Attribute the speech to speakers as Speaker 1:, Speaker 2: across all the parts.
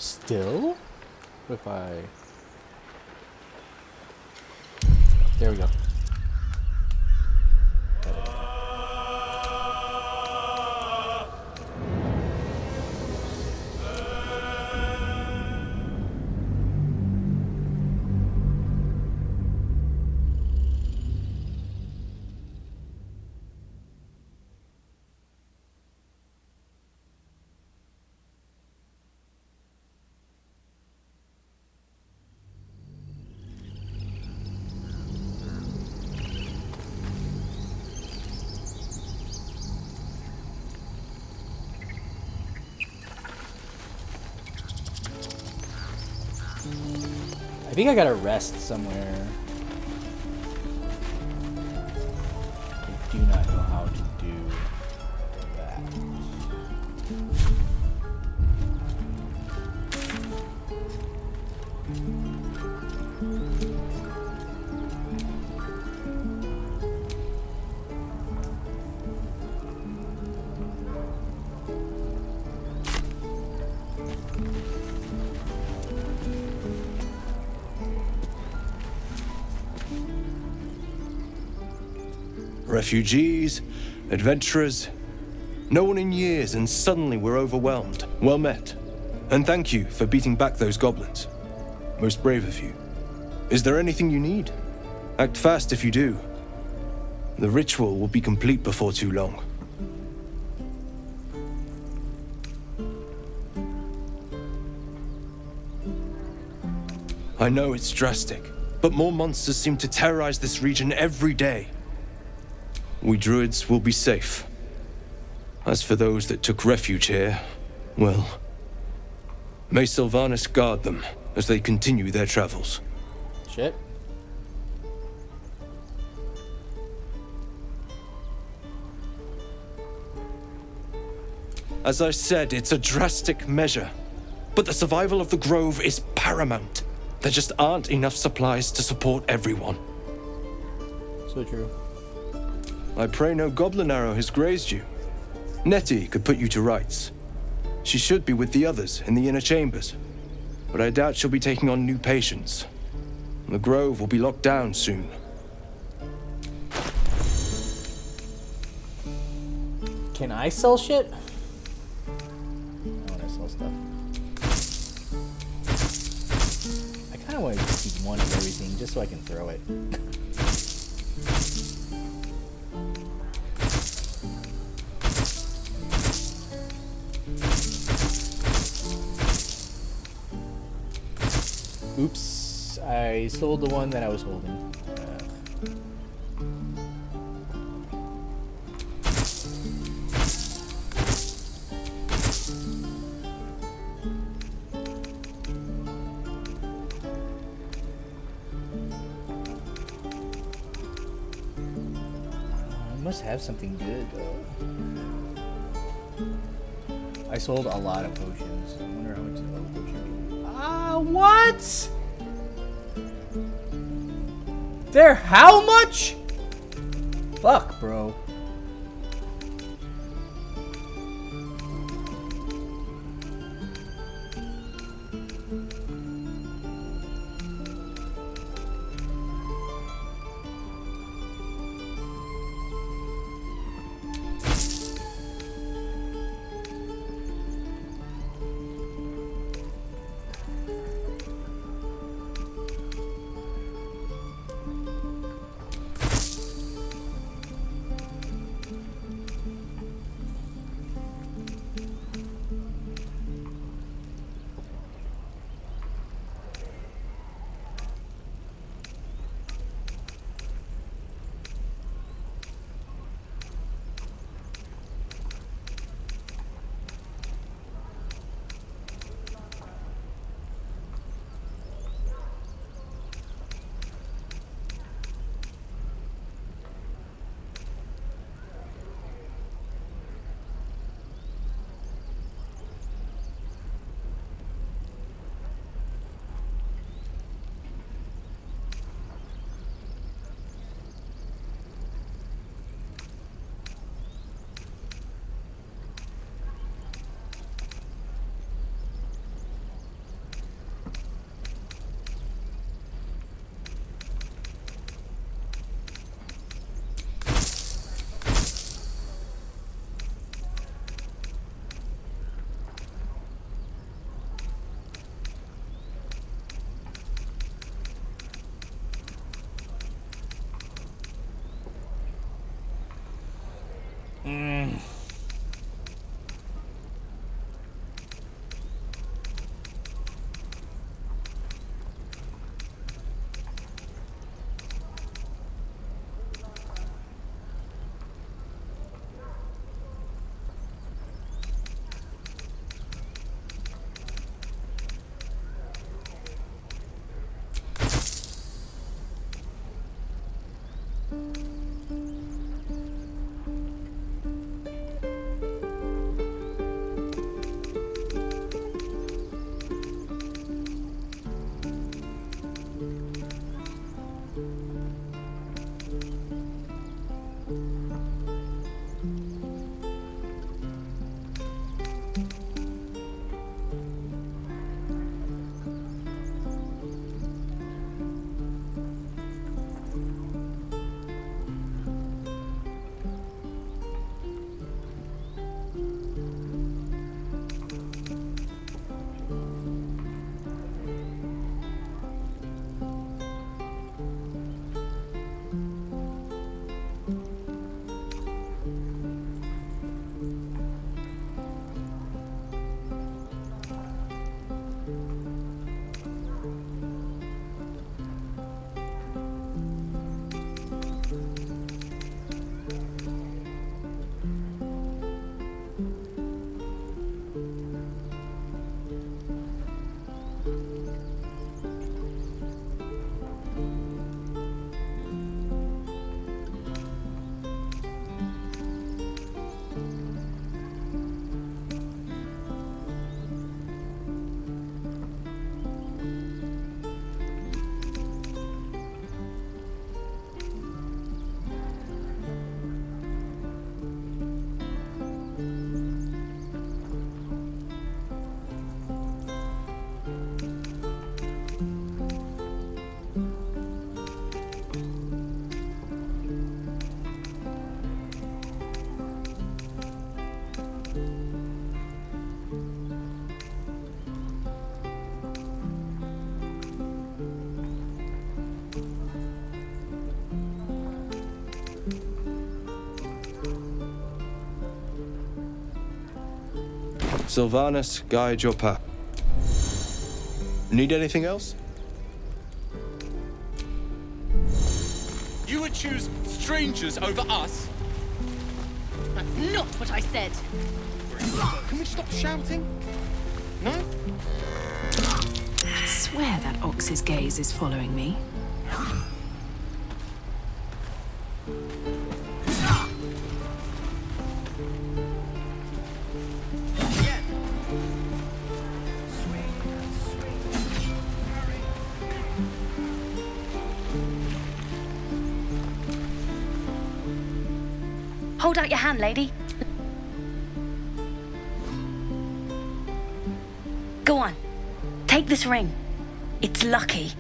Speaker 1: Still? What if I... There we go. I think I gotta rest somewhere. I do not know how to do that.
Speaker 2: Refugees, adventurers, no one in years, and suddenly we're overwhelmed. Well met. And thank you for beating back those goblins. Most brave of you. Is there anything you need? Act fast if you do. The ritual will be complete before too long. I know it's drastic, but more monsters seem to terrorize this region every day. We druids will be safe. As for those that took refuge here, well, may Sylvanas guard them as they continue their travels.
Speaker 1: Shit.
Speaker 2: As I said, it's a drastic measure, but the survival of the grove is paramount. There just aren't enough supplies to support everyone.
Speaker 1: So true.
Speaker 2: I pray no goblin arrow has grazed you. Nettie could put you to rights. She should be with the others in the inner chambers, but I doubt she'll be taking on new patients. The grove will be locked down soon.
Speaker 1: Can I sell shit? I want to sell stuff. I kind of want to just keep one of everything just so I can throw it. Oops, I sold the one that I was holding. I must have something good though. I sold a lot of potions. I wonder how much the potion. What? They're how much? Fuck, bro.
Speaker 2: Sylvanus guide your path. Need anything else?
Speaker 3: You would choose strangers over us?
Speaker 4: That's not what I said.
Speaker 3: Can we stop shouting? No?
Speaker 5: I swear that ox's gaze is following me.
Speaker 4: Hold out your hand, lady. Go on. Take this ring. It's lucky.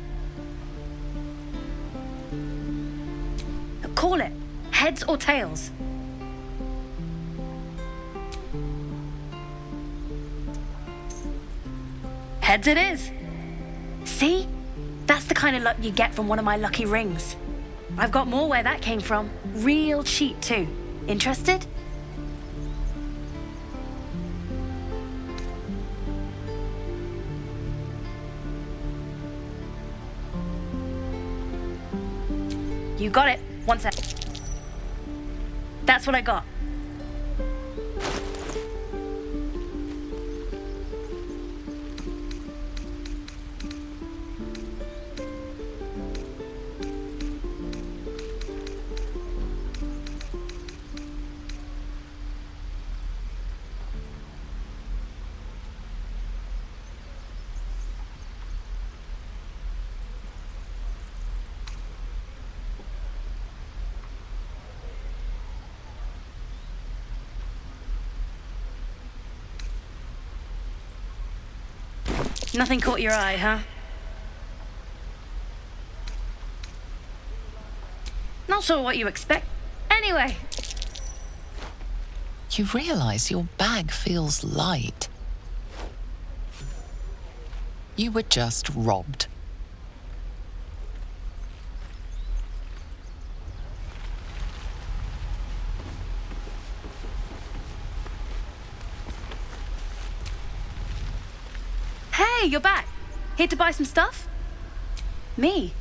Speaker 4: Call it. Heads or tails. Heads it is. See? That's the kind of luck you get from one of my lucky rings. I've got more where that came from. Real cheap, too. Interested? You got it. One sec. That's what I got. Nothing caught your eye, huh? Not sure what you expect. Anyway.
Speaker 6: You realize your bag feels light. You were just robbed.
Speaker 4: Hey, you're back. Here to buy some stuff? Me?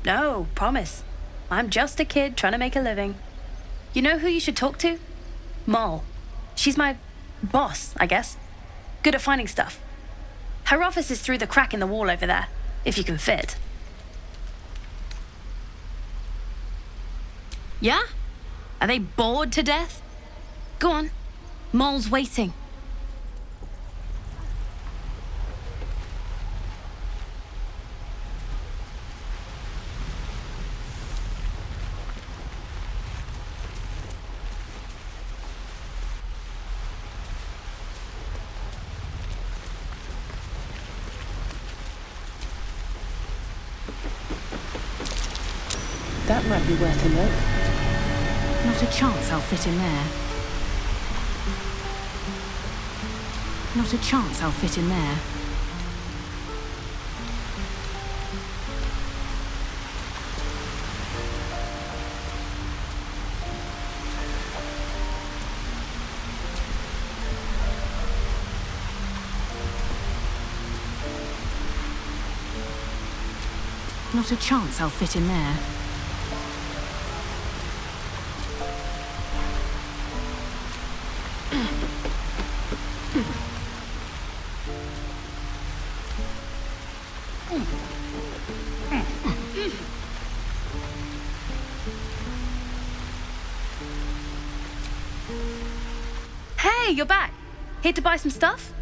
Speaker 4: No, promise. I'm just a kid trying to make a living. You know who you should talk to? Moll. She's my boss, I guess. Good at finding stuff. Her office is through the crack in the wall over there, if you can fit. Yeah? Are they bored to death? Go on. Moll's waiting.
Speaker 5: That might be worth a look. Not a chance I'll fit in there. Not a chance I'll fit in there. Not a chance I'll fit in there.
Speaker 4: Hey, you're back. Here to buy some stuff?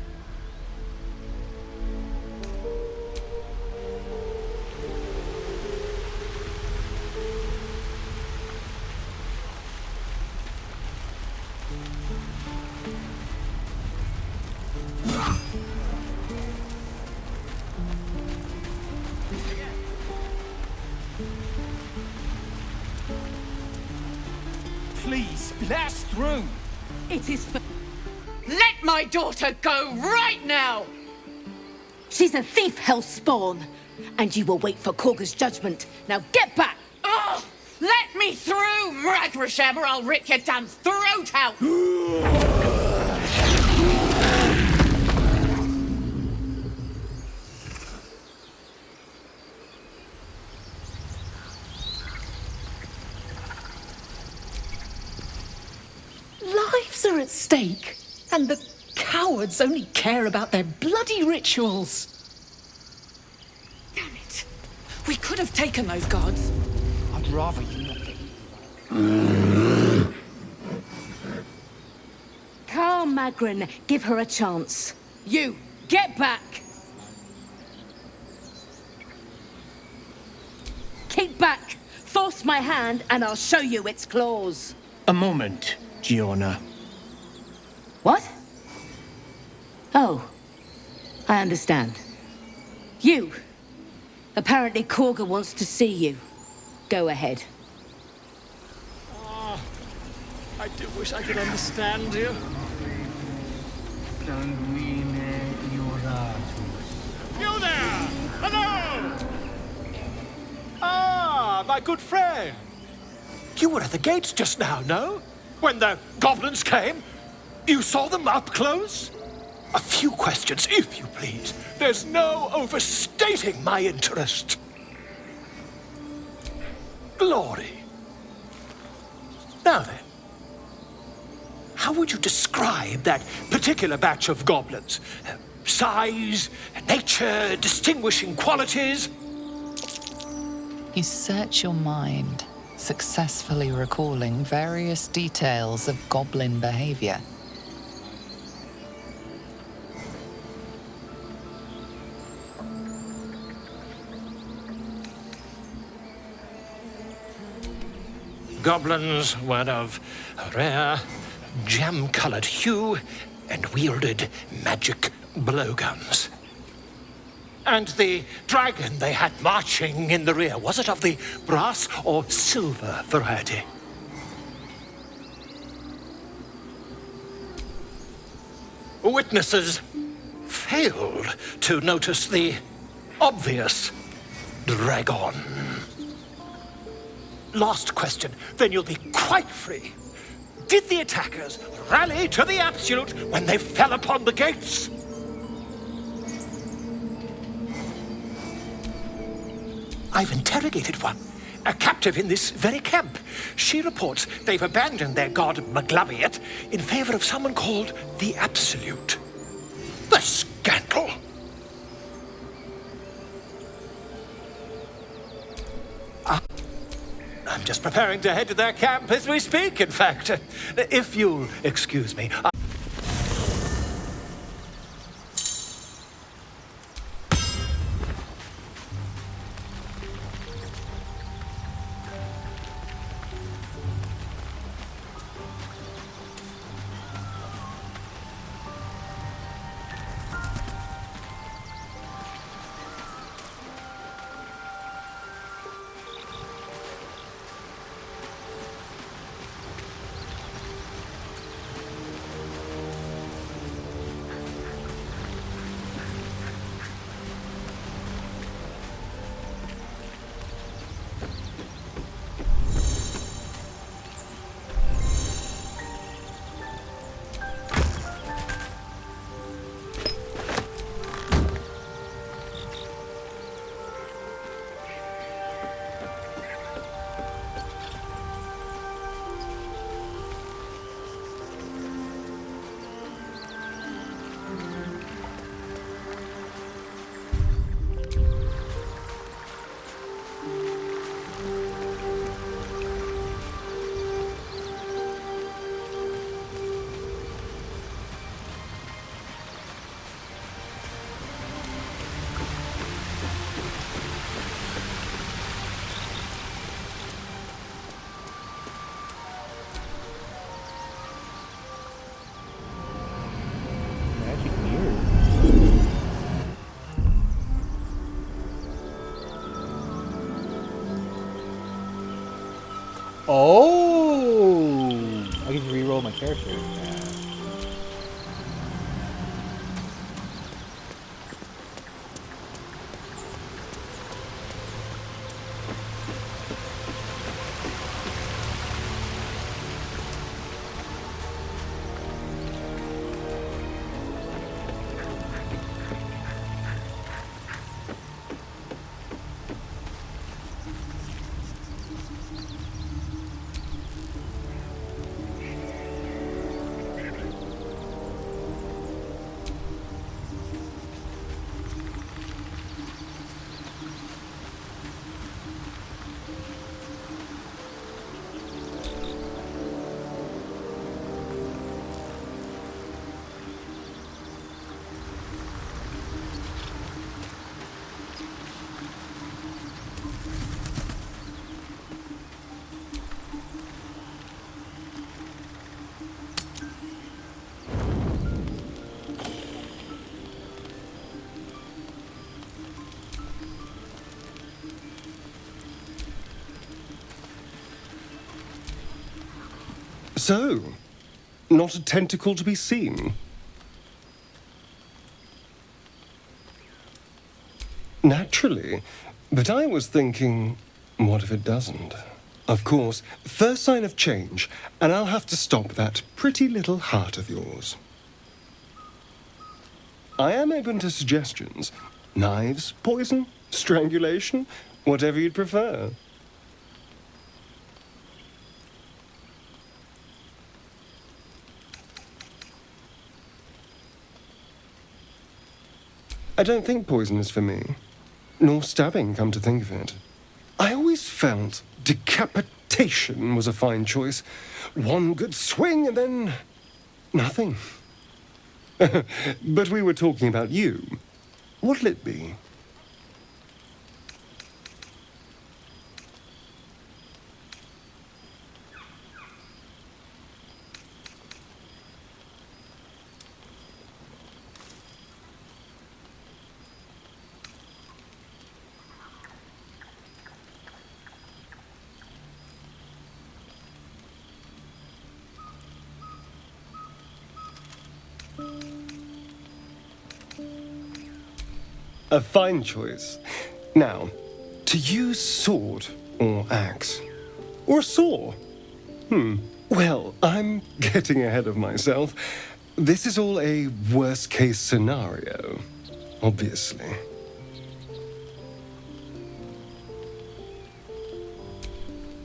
Speaker 3: Please, let us through.
Speaker 7: It is for... Let my daughter go right now! She's a thief, hellspawn, and you will wait for Korga's judgment. Now get back! Oh, let me through, Mragrasham, or I'll rip your damn throat out!
Speaker 5: lives are at stake, and the cowards only care about their bloody rituals. Damn it. We could have taken those guards.
Speaker 3: I'd rather you not.
Speaker 7: Carl Magrin, give her a chance. You, get back! Keep back! Force my hand and I'll show you its claws.
Speaker 8: A moment, Giona.
Speaker 7: What? Oh, I understand. You. Apparently Korga wants to see you. Go ahead.
Speaker 3: I do wish I could understand you. You there! Hello! Ah, my good friend. You were at the gates just now, no? When the goblins came? You saw them up close? A few questions, if you please. There's no overstating my interest. Glory. Now then, how would you describe that particular batch of goblins? Size, nature, distinguishing qualities?
Speaker 6: You search your mind, successfully recalling various details of goblin behavior.
Speaker 3: Goblins were of a rare, jam-colored hue and wielded magic blowguns. And the dragon they had marching in the rear, was it of the brass or silver variety? Witnesses failed to notice the obvious dragon. Last question, then you'll be quite free. Did the attackers rally to the absolute when they fell upon the gates? I've interrogated one, a captive in this very camp. She reports they've abandoned their god Maglabiet in favor of someone called the Absolute. The scandal! I'm just preparing to head to their camp as we speak, in fact. If you'll excuse me.
Speaker 1: Magic mirror. Oh! I can just re-roll my character. Yeah.
Speaker 9: So, not a tentacle to be seen? Naturally, but I was thinking, what if it doesn't? Of course, first sign of change, and I'll have to stop that pretty little heart of yours. I am open to suggestions. Knives, poison, strangulation, whatever you'd prefer. I don't think poison is for me. Nor stabbing, come to think of it. I always felt decapitation was a fine choice. One good swing and then nothing. But we were talking about you. What'll it be? A fine choice. Now, to use sword or axe. Or saw. Well, I'm getting ahead of myself. This is all a worst-case scenario, obviously.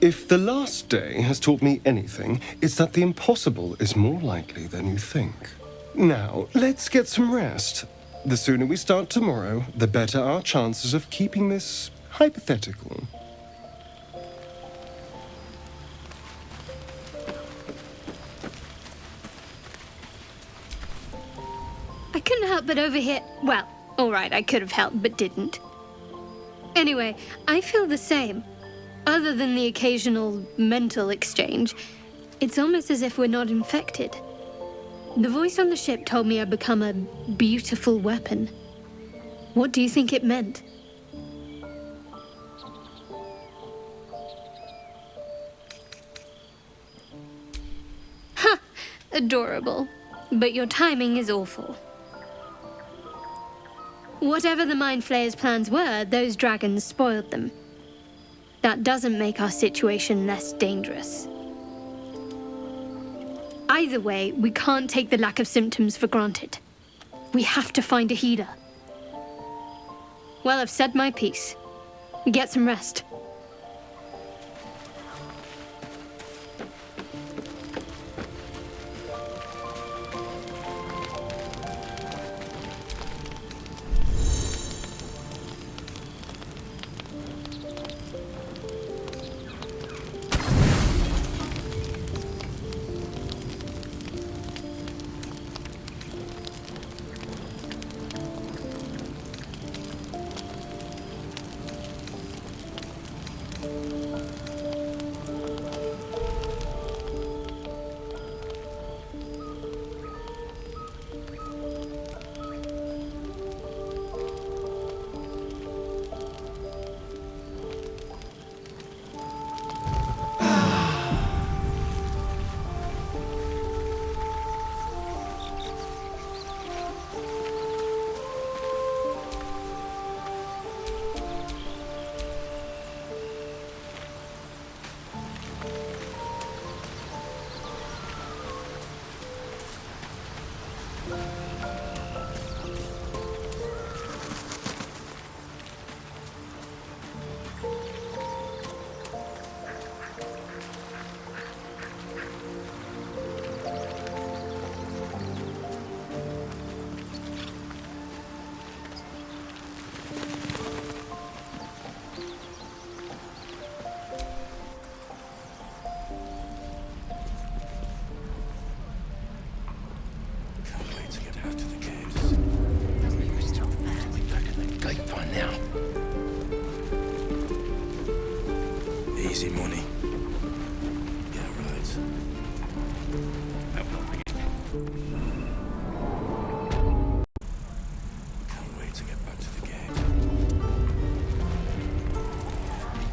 Speaker 9: If the last day has taught me anything, it's that the impossible is more likely than you think. Now, let's get some rest. The sooner we start tomorrow, the better our chances of keeping this hypothetical.
Speaker 10: I couldn't help but overhear. Well, alright, I could have helped, but didn't. Anyway, I feel the same. Other than the occasional mental exchange, it's almost as if we're not infected. The voice on the ship told me I'd become a beautiful weapon. What do you think it meant? Ha! Adorable. But your timing is awful. Whatever the Mind Flayer's plans were, those dragons spoiled them. That doesn't make our situation less dangerous. Either way, we can't take the lack of symptoms for granted. We have to find a healer. Well, I've said my piece. Get some rest.
Speaker 2: Easy money. Yeah, right. Can't wait to get back to the gate.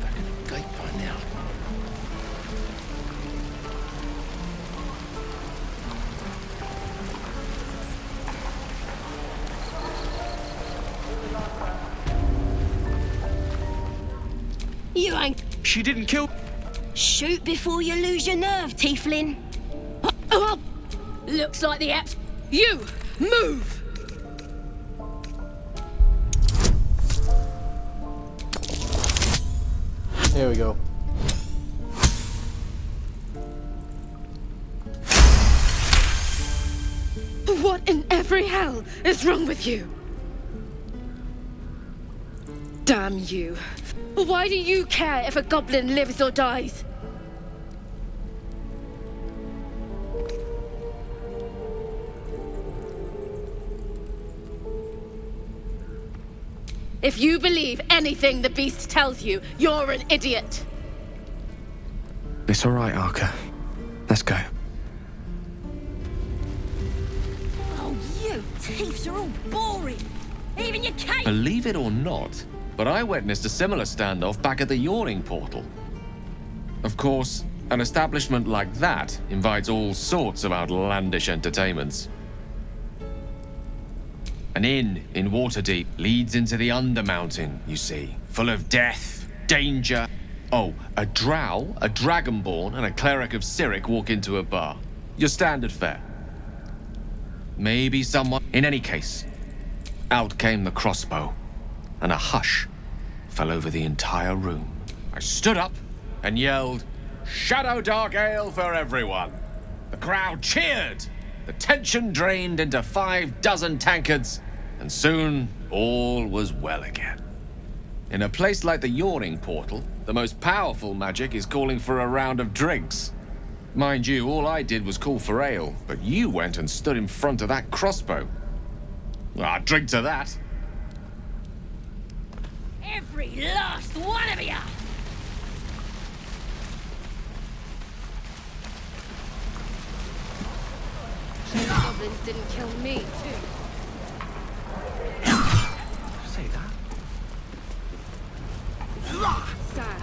Speaker 2: Back in the gate by now.
Speaker 7: trying...
Speaker 8: She didn't kill...
Speaker 7: Shoot before you lose your nerve, Tiefling. Looks like the apps... You! Move!
Speaker 1: There we go.
Speaker 7: What in every hell is wrong with you? Damn you. Why do you care if a goblin lives or dies? If you believe anything the beast tells you, you're an idiot.
Speaker 8: It's all right, Arca. Let's go.
Speaker 7: Oh, you thieves are all boring. Even your cake.
Speaker 11: Believe it or not, but I witnessed a similar standoff back at the Yawning Portal. Of course, an establishment like that invites all sorts of outlandish entertainments. An inn in Waterdeep leads into the Undermountain, you see, full of death, danger. Oh, a drow, a dragonborn, and a cleric of Cyric walk into a bar. Your standard fare. Maybe someone... In any case, out came the crossbow, and a hush fell over the entire room. I stood up and yelled, "Shadow Dark Ale for everyone!" The crowd cheered. The tension drained into 6 tankards, and soon all was well again. In a place like the Yawning Portal, the most powerful magic is calling for a round of drinks. Mind you, all I did was call for ale, but you went and stood in front of that crossbow. Well, I'd drink to that.
Speaker 7: Every last one of you! The goblins didn't kill me, too.
Speaker 8: Say that.
Speaker 7: Sad.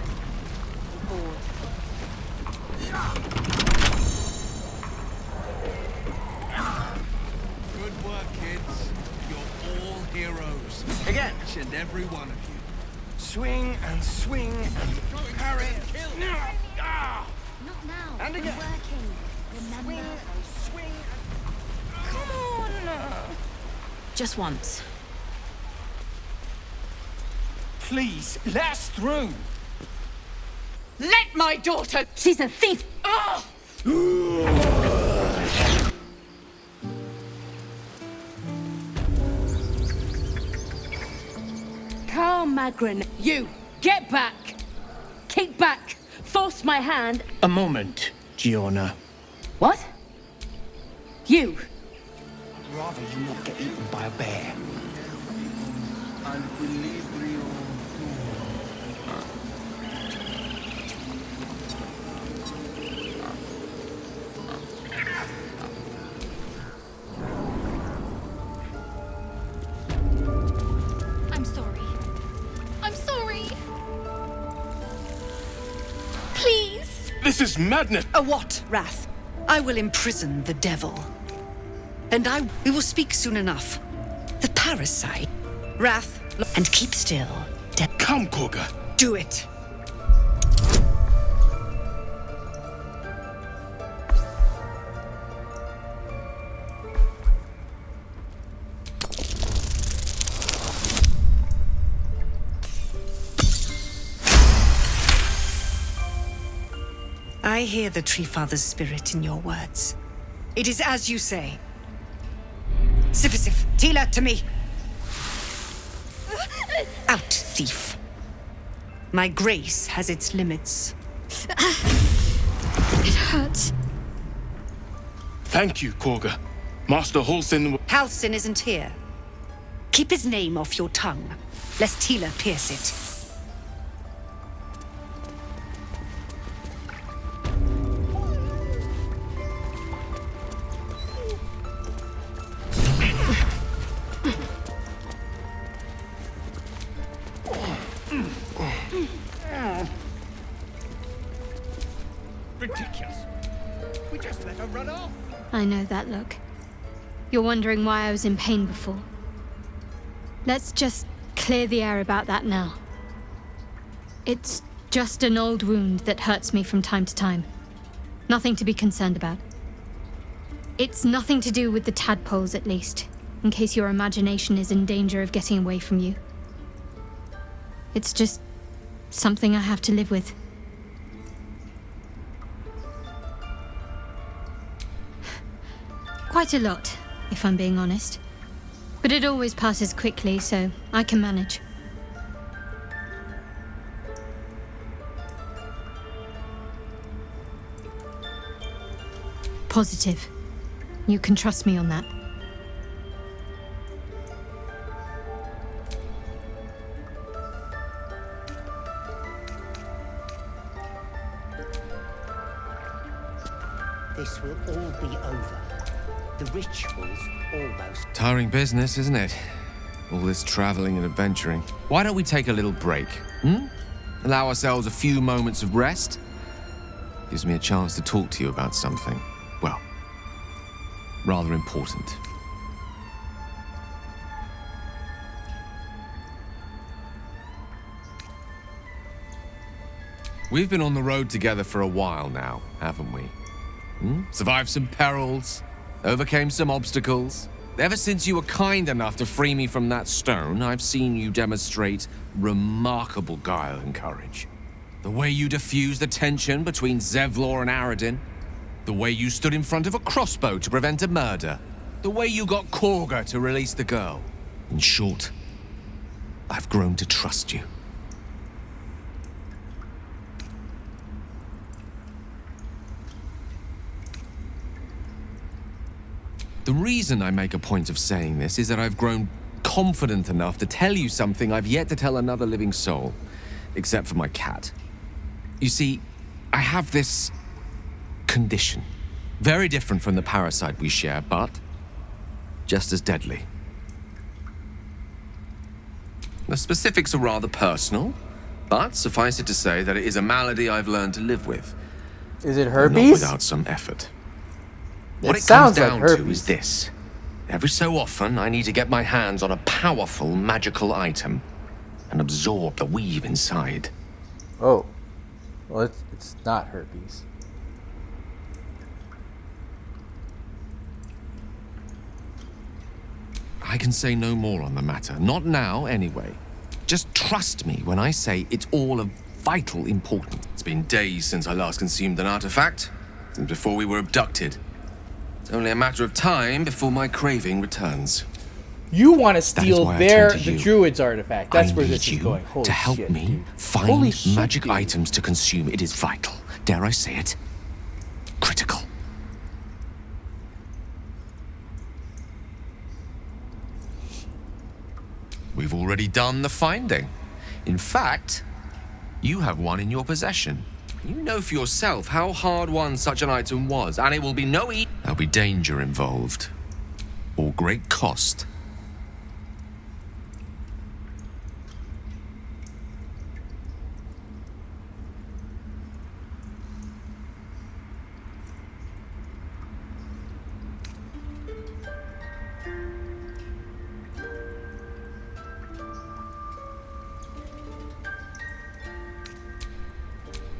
Speaker 7: Bored.
Speaker 12: Good work, kids. You're all heroes.
Speaker 8: Again.
Speaker 12: Each and every one of you.
Speaker 8: Swing and swing and parry.
Speaker 12: Kill.
Speaker 8: Ah!
Speaker 13: Not now.
Speaker 8: And again.
Speaker 13: We're working. Remember?
Speaker 8: Swing and swing.
Speaker 13: Come on. Just once.
Speaker 8: Please, let us through.
Speaker 7: Let my daughter... She's a thief! Oh! Carl Magrin, you, get back! Keep back! Force my hand!
Speaker 8: A moment, Giona.
Speaker 7: What? You!
Speaker 8: Rather you not get eaten by a bear.
Speaker 13: I'm sorry. I'm sorry. Please.
Speaker 8: This is madness.
Speaker 14: A what, Wrath? I will imprison the devil. And we will speak soon enough. The parasite. Wrath, and keep still.
Speaker 8: Come, Korga.
Speaker 14: Do it. I hear the Tree Father's spirit in your words. It is as you say. Sifisif, Tila, to me! Out, thief. My grace has its limits.
Speaker 10: It hurts.
Speaker 8: Thank you, Korga. Master Halsin...
Speaker 14: Halsin isn't here. Keep his name off your tongue, lest Tila pierce it.
Speaker 12: Ridiculous. We just let her run off.
Speaker 10: I know that look. You're wondering why I was in pain before. Let's just clear the air about that now. It's Just an old wound that hurts me from time to time. Nothing to be concerned about. It's nothing to do with the tadpoles, at least, in case your imagination is in danger of getting away from you. It's just something I have to live with. Quite a lot, if I'm being honest. But it always passes quickly, so I can manage. Positive. You can trust me on that.
Speaker 15: This will all be over. The ritual's almost...
Speaker 11: Tiring business, isn't it? All this traveling and adventuring. Why don't we take a little break, Allow ourselves a few moments of rest? Gives me a chance to talk to you about something, well, rather important. We've been on the road together for a while now, haven't we? Survived some perils, overcame some obstacles. Ever since you were kind enough to free me from that stone, I've seen you demonstrate remarkable guile and courage. The way you diffused the tension between Zevlor and Aradin. The way you stood in front of a crossbow to prevent a murder. The way you got Korga to release the girl. In short, I've grown to trust you. The reason I make a point of saying this is that I've grown confident enough to tell you something I've yet to tell another living soul, except for my cat. You see, I have this condition. Very different from the parasite we share, but just as deadly. The specifics are rather personal, but suffice it to say that it is a malady I've learned to live with.
Speaker 1: Is it
Speaker 11: Not
Speaker 1: herpes?
Speaker 11: without some effort. What it comes
Speaker 1: sounds like
Speaker 11: down to
Speaker 1: herpes.
Speaker 11: is this. Every so often, I need to get my hands on a powerful magical item and absorb the weave inside.
Speaker 1: Oh. Well, it's not herpes.
Speaker 11: I can say no more on the matter. Not now, anyway. Just trust me when I say it's all of vital importance. It's been days since I last consumed an artifact, since before we were abducted. It's only a matter of time before my craving returns.
Speaker 1: You want to
Speaker 11: That is
Speaker 1: steal
Speaker 11: why I turn to
Speaker 1: the
Speaker 11: you.
Speaker 1: druid's artifact. That's
Speaker 11: I
Speaker 1: where
Speaker 11: need
Speaker 1: this is
Speaker 11: you
Speaker 1: going. Holy
Speaker 11: to help
Speaker 1: shit,
Speaker 11: me
Speaker 1: dude.
Speaker 11: find
Speaker 1: Holy shit,
Speaker 11: magic
Speaker 1: dude.
Speaker 11: items to consume. It is vital. Dare I say it? Critical. We've already done the finding. In fact, you have one in your possession. You know for yourself how hard-won such an item was, and it will be there'll be danger involved. Or great cost.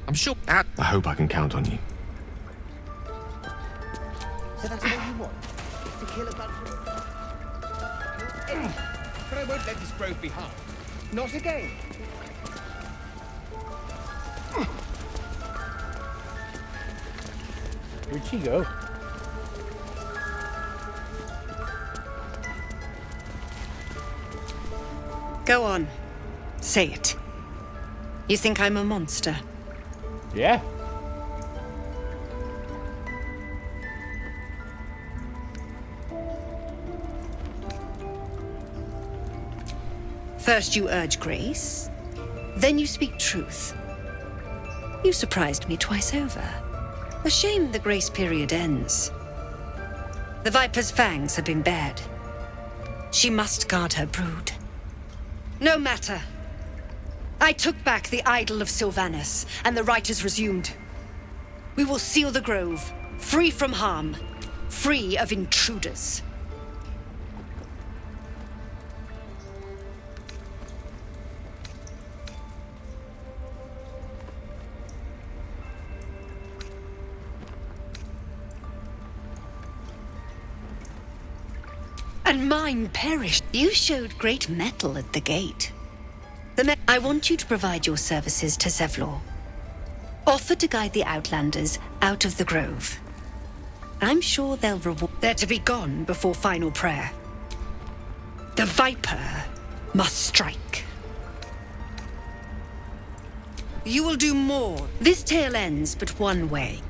Speaker 11: I'm sure. I hope I can count on you.
Speaker 15: So that's what you want? To kill a bunch of...
Speaker 12: But I won't let this grove be harmed.
Speaker 15: Not again.
Speaker 1: Where'd she go?
Speaker 14: Go on. Say it. You think I'm a monster?
Speaker 1: Yeah.
Speaker 14: First you urge grace, then you speak truth. You surprised me twice over. A shame the grace period ends. The Viper's fangs have been bared. She must guard her brood. No matter. I took back the idol of Sylvanus, and the rite is resumed. We will seal the grove, free from harm, free of intruders. and mine perished. You showed great mettle at the gate. I want you to provide your services to Zevlor. Offer to guide the Outlanders out of the grove. I'm sure they'll reward. They're to be gone before final prayer. The Viper must strike. You will do more. This tale ends but one way.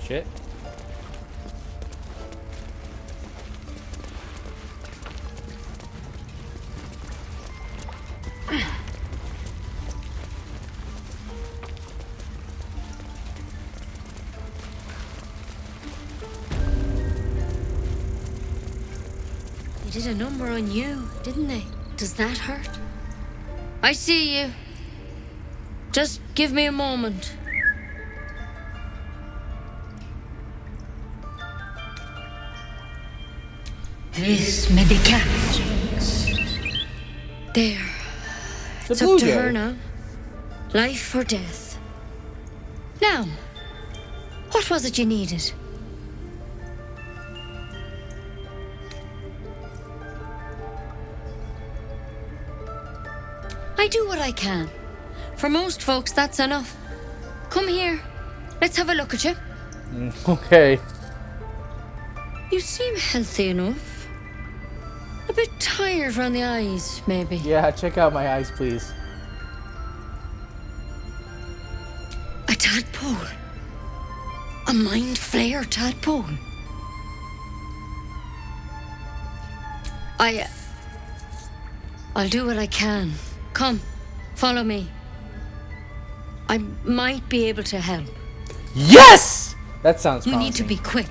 Speaker 1: Shit.
Speaker 16: They did a number on you, didn't they? Does that hurt? I see you. Just give me a moment.
Speaker 7: This medicament.
Speaker 16: There. It's up to her now. Life or death. Now, what was it you needed? I do what I can. For most folks, that's enough. Come here. Let's have a look at you.
Speaker 1: Okay.
Speaker 16: You seem healthy enough. A bit tired around the eyes, maybe.
Speaker 1: Yeah, check out my eyes, please.
Speaker 16: A tadpole. A mind flayer tadpole. I'll do what I can. Come, follow me. I might be able to help.
Speaker 1: Yes! That sounds
Speaker 16: You
Speaker 1: promising.
Speaker 16: need to be quick.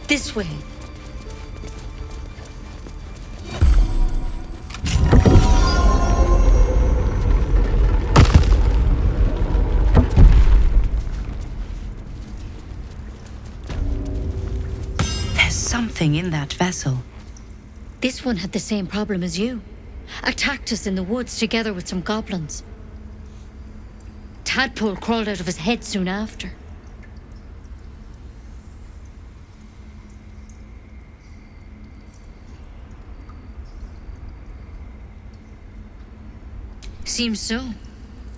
Speaker 16: This way.
Speaker 14: There's something in that vessel.
Speaker 16: This one had the same problem as you. Attacked us in the woods together with some goblins. Tadpole crawled out of his head soon after. Seems so.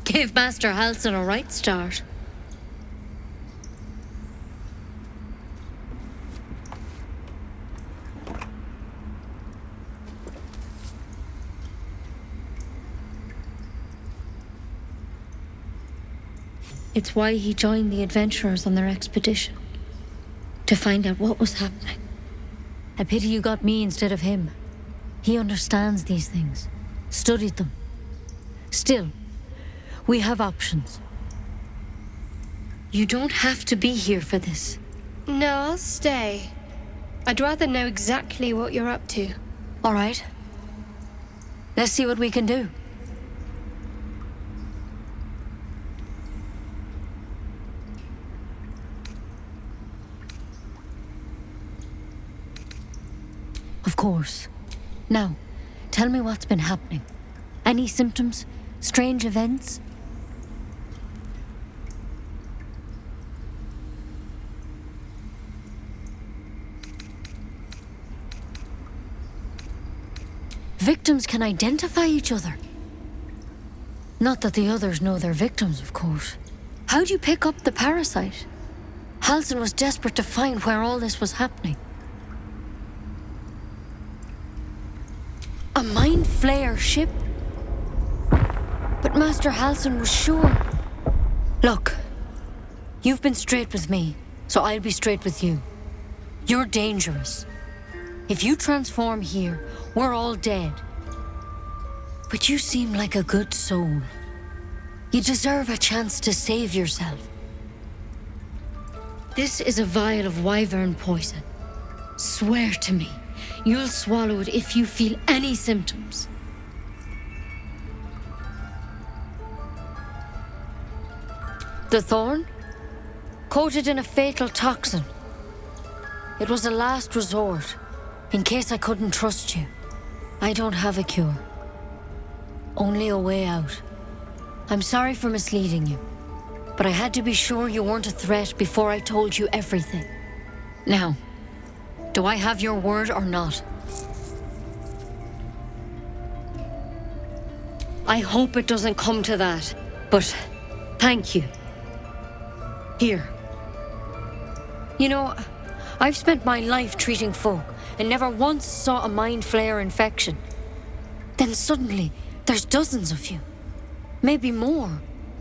Speaker 16: Gave Master Halsin a right start. It's why he joined the adventurers on their expedition. To find out what was happening. A pity you got me instead of him. He understands these things. Studied them. Still, we have options. You don't have to be here for this.
Speaker 10: No, I'll stay. I'd rather know exactly what you're up to.
Speaker 16: All right. Let's see what we can do. Of course. Now, tell me what's been happening. Any symptoms? Strange events? Victims can identify each other. Not that the others know they're victims, of course. How'd you pick up the parasite? Halsin was desperate to find where all this was happening. A mind flayer ship? But Master Halsin was sure. Look, you've been straight with me, so I'll be straight with you. You're dangerous. If you transform here, we're all dead. But you seem like a good soul. You deserve a chance to save yourself. This is a vial of wyvern poison. Swear to me, you'll swallow it if you feel any symptoms. The thorn? Coated in a fatal toxin. It was a last resort, in case I couldn't trust you. I don't have a cure. Only a way out. I'm sorry for misleading you, but I had to be sure you weren't a threat before I told you everything. Now, do I have your word or not? I hope it doesn't come to that, but thank you. Here. You know, I've spent my life treating folk and never once saw a mind flayer infection. Then suddenly, there's dozens of you. Maybe more.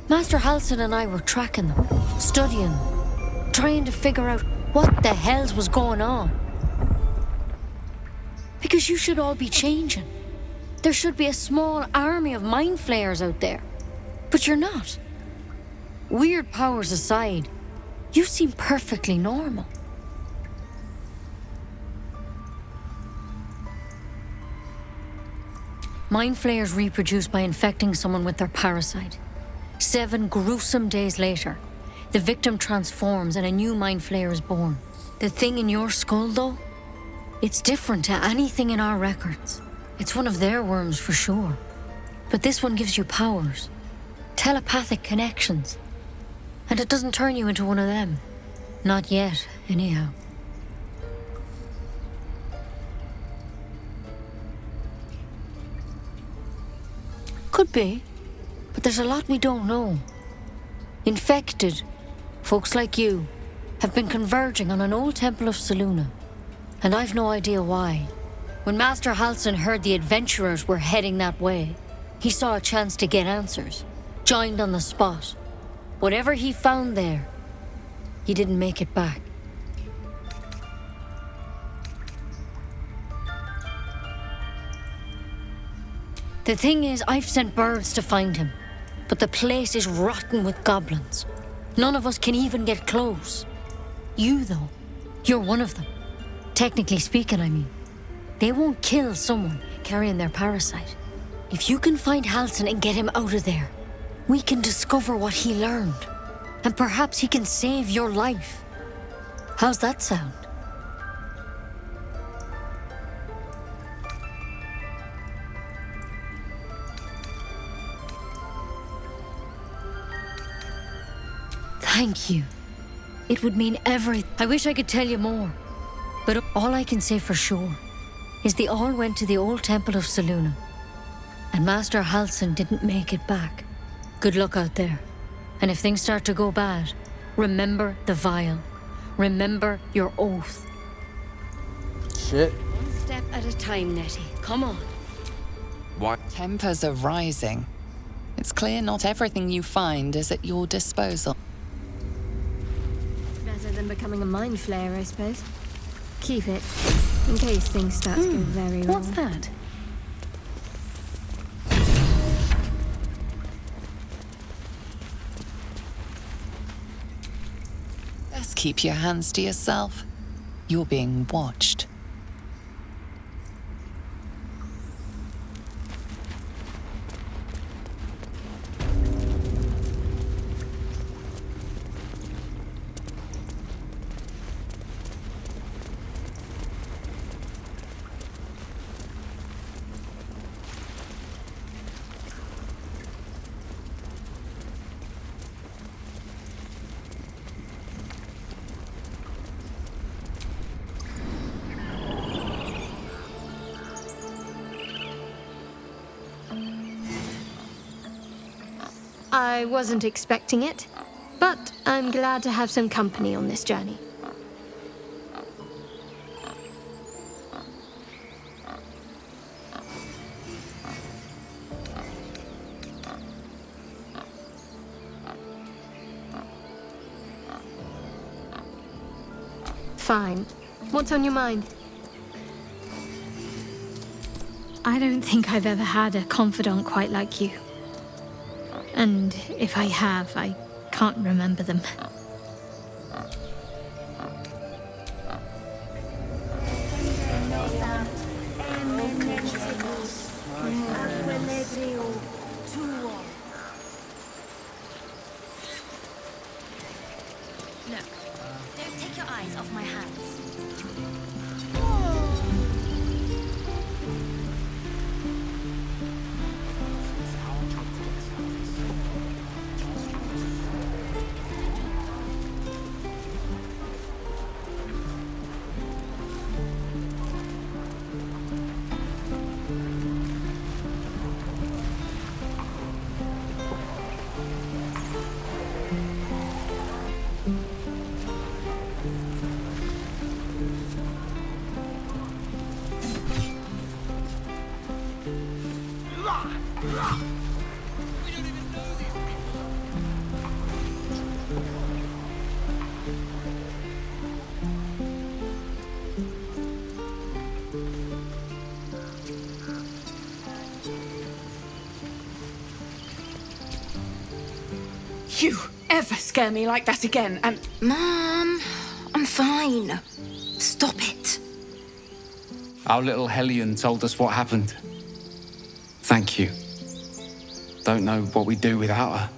Speaker 16: Master Halsin and I were tracking them, studying them, trying to figure out what the hells was going on. Because you should all be changing. There should be a small army of mind flayers out there. But you're not. Weird powers aside, you seem perfectly normal. Mind flayers reproduce by infecting someone with their parasite. 7 gruesome days later, the victim transforms and a new mind flayer is born. The thing in your skull, though, it's different to anything in our records. It's one of their worms for sure. But this one gives you powers, telepathic connections. And it doesn't turn you into one of them. Not yet, anyhow. Could be, but there's a lot we don't know. Infected, folks like you, have been converging on an old temple of Selûne, and I've no idea why. When Master Halsin heard the adventurers were heading that way, he saw a chance to get answers, joined on the spot. Whatever he found there, he didn't make it back. The thing is, I've sent birds to find him, but the place is rotten with goblins. None of us can even get close. You, though, you're one of them. Technically speaking, I mean. They won't kill someone carrying their parasite. If you can find Halsin and get him out of there, we can discover what he learned. And perhaps he can save your life. How's that sound? Thank you. It would mean everything. I wish I could tell you more. But all I can say for sure is they all went to the old temple of Selûne. And Master Halsin didn't make it back. Good luck out there. And if things start to go bad, remember the vial. Remember your oath.
Speaker 1: Shit.
Speaker 14: One step at a time, Nettie. Come on.
Speaker 11: What?
Speaker 6: Tempers are rising. It's clear not everything you find is at your disposal.
Speaker 10: Better than becoming a mind flayer, I suppose. Keep it, in case things start to go very wrong.
Speaker 16: What's that?
Speaker 6: Best keep your hands to yourself. You're being watched.
Speaker 10: I wasn't expecting it, but I'm glad to have some company on this journey. Fine. What's on your mind? I don't think I've ever had a confidant quite like you. And if I have, I can't remember them.
Speaker 13: Look, don't take your eyes off my hands.
Speaker 7: You ever scare me like that again, and...
Speaker 17: Mom, I'm fine. Stop it.
Speaker 8: Our little Hellion told us what happened. Thank you. Don't know what we'd do without her.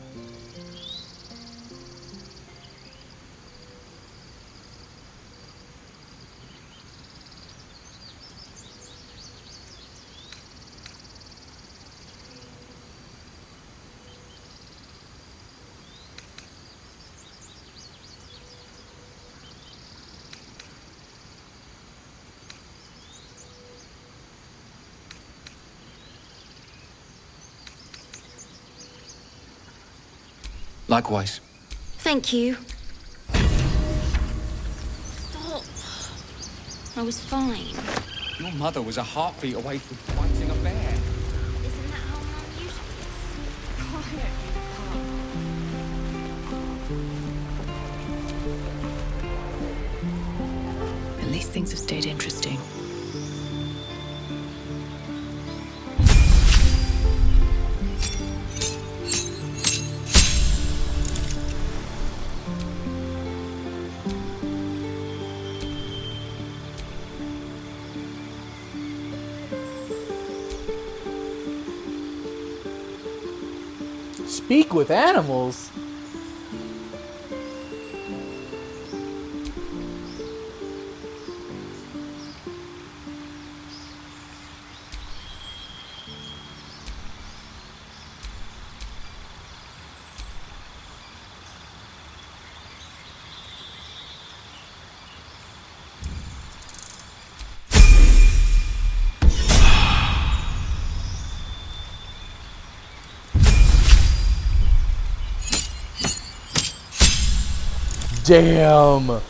Speaker 8: Likewise.
Speaker 17: Thank you. Stop. I was fine.
Speaker 8: Your mother was a heartbeat away from fighting a bear.
Speaker 17: Isn't that how Mum usually is?
Speaker 5: At least things have stayed interesting.
Speaker 1: Speak with animals? Damn.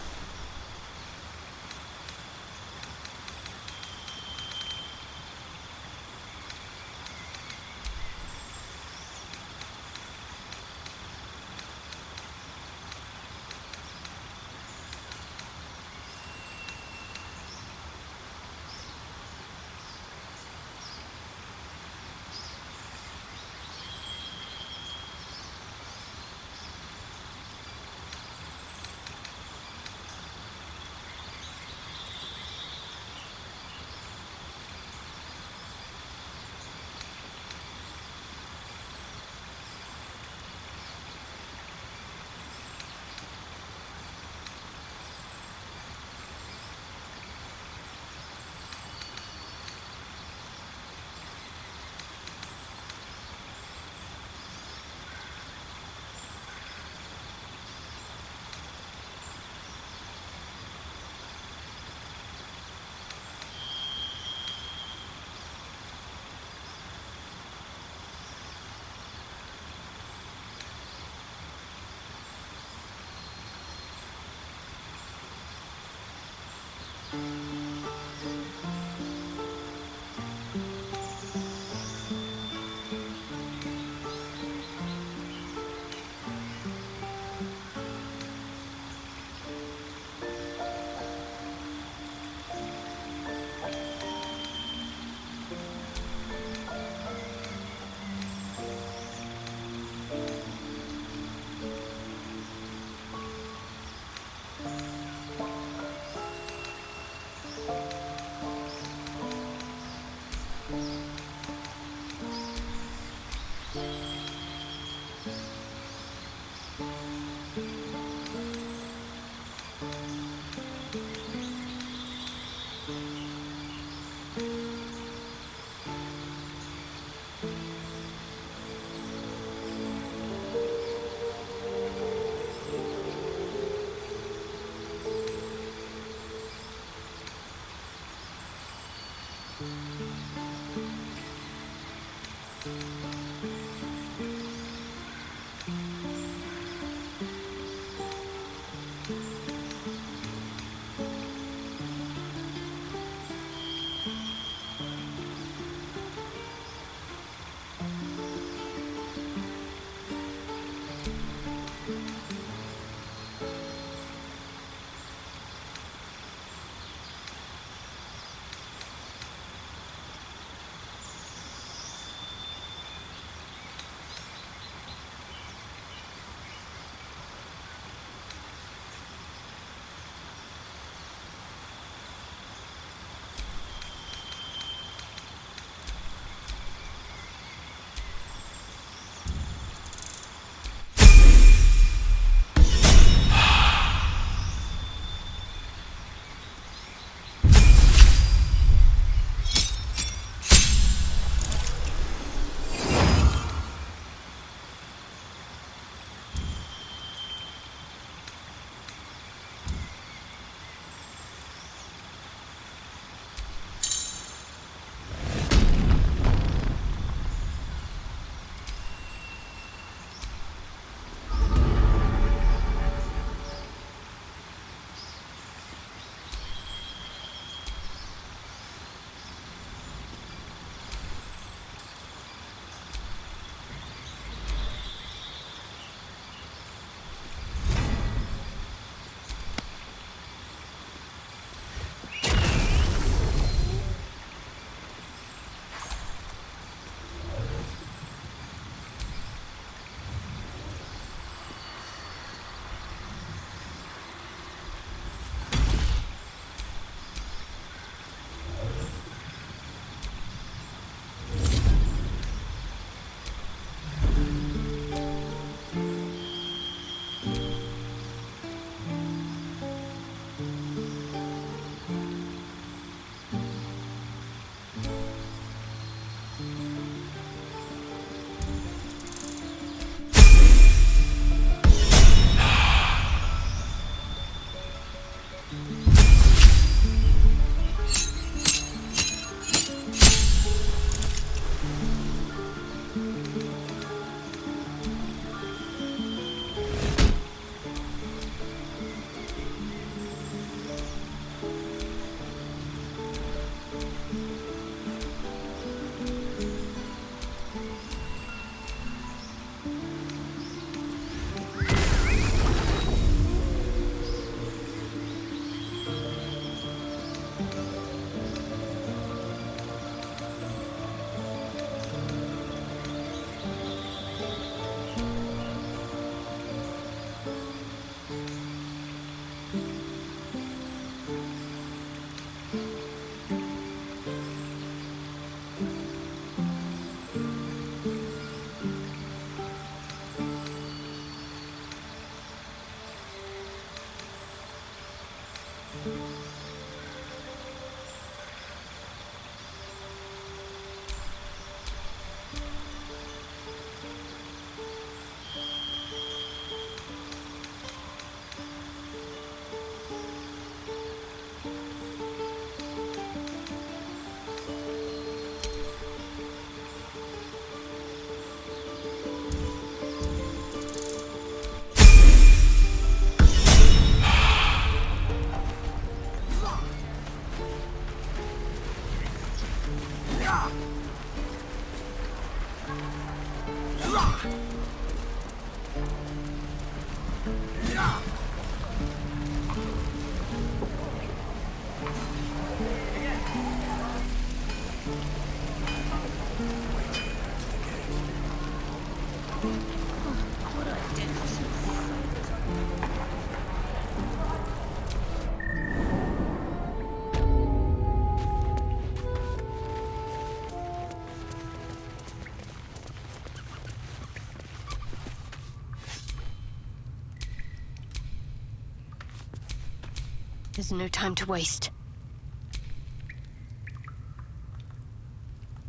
Speaker 16: There's no time to waste.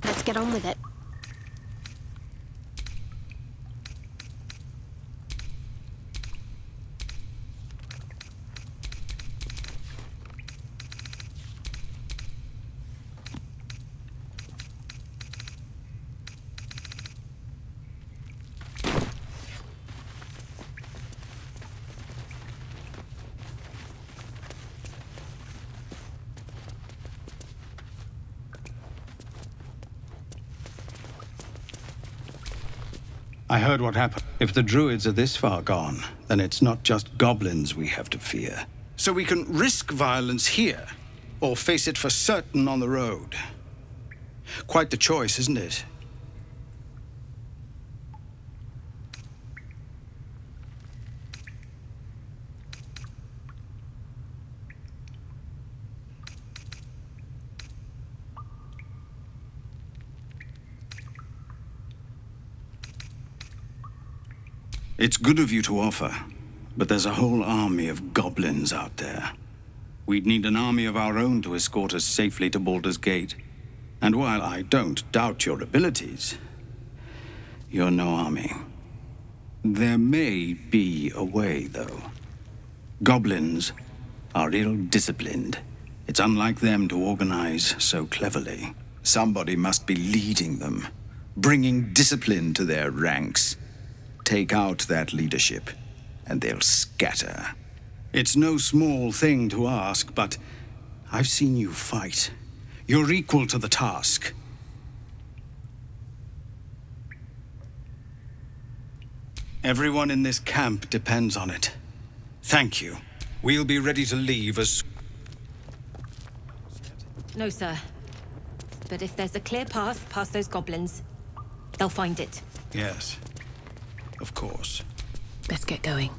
Speaker 16: Let's get on with it.
Speaker 18: I heard what happened. If the druids are this far gone, then it's not just goblins we have to fear. So we can risk violence here, or face it for certain on the road. Quite the choice, isn't it? It's good of you to offer, but there's a whole army of goblins out there. We'd need an army of our own to escort us safely to Baldur's Gate. And while I don't doubt your abilities, you're no army. There may be a way, though. Goblins are ill-disciplined. It's unlike them to organize so cleverly. Somebody must be leading them, bringing discipline to their ranks. Take out that leadership, and they'll scatter. It's no small thing to ask, but I've seen you fight. You're equal to the task. Everyone in this camp depends on it. Thank you. We'll be ready to leave as...
Speaker 19: No, sir. But if there's a clear path past those goblins, they'll find it.
Speaker 18: Yes. Of course.
Speaker 5: Let's get going.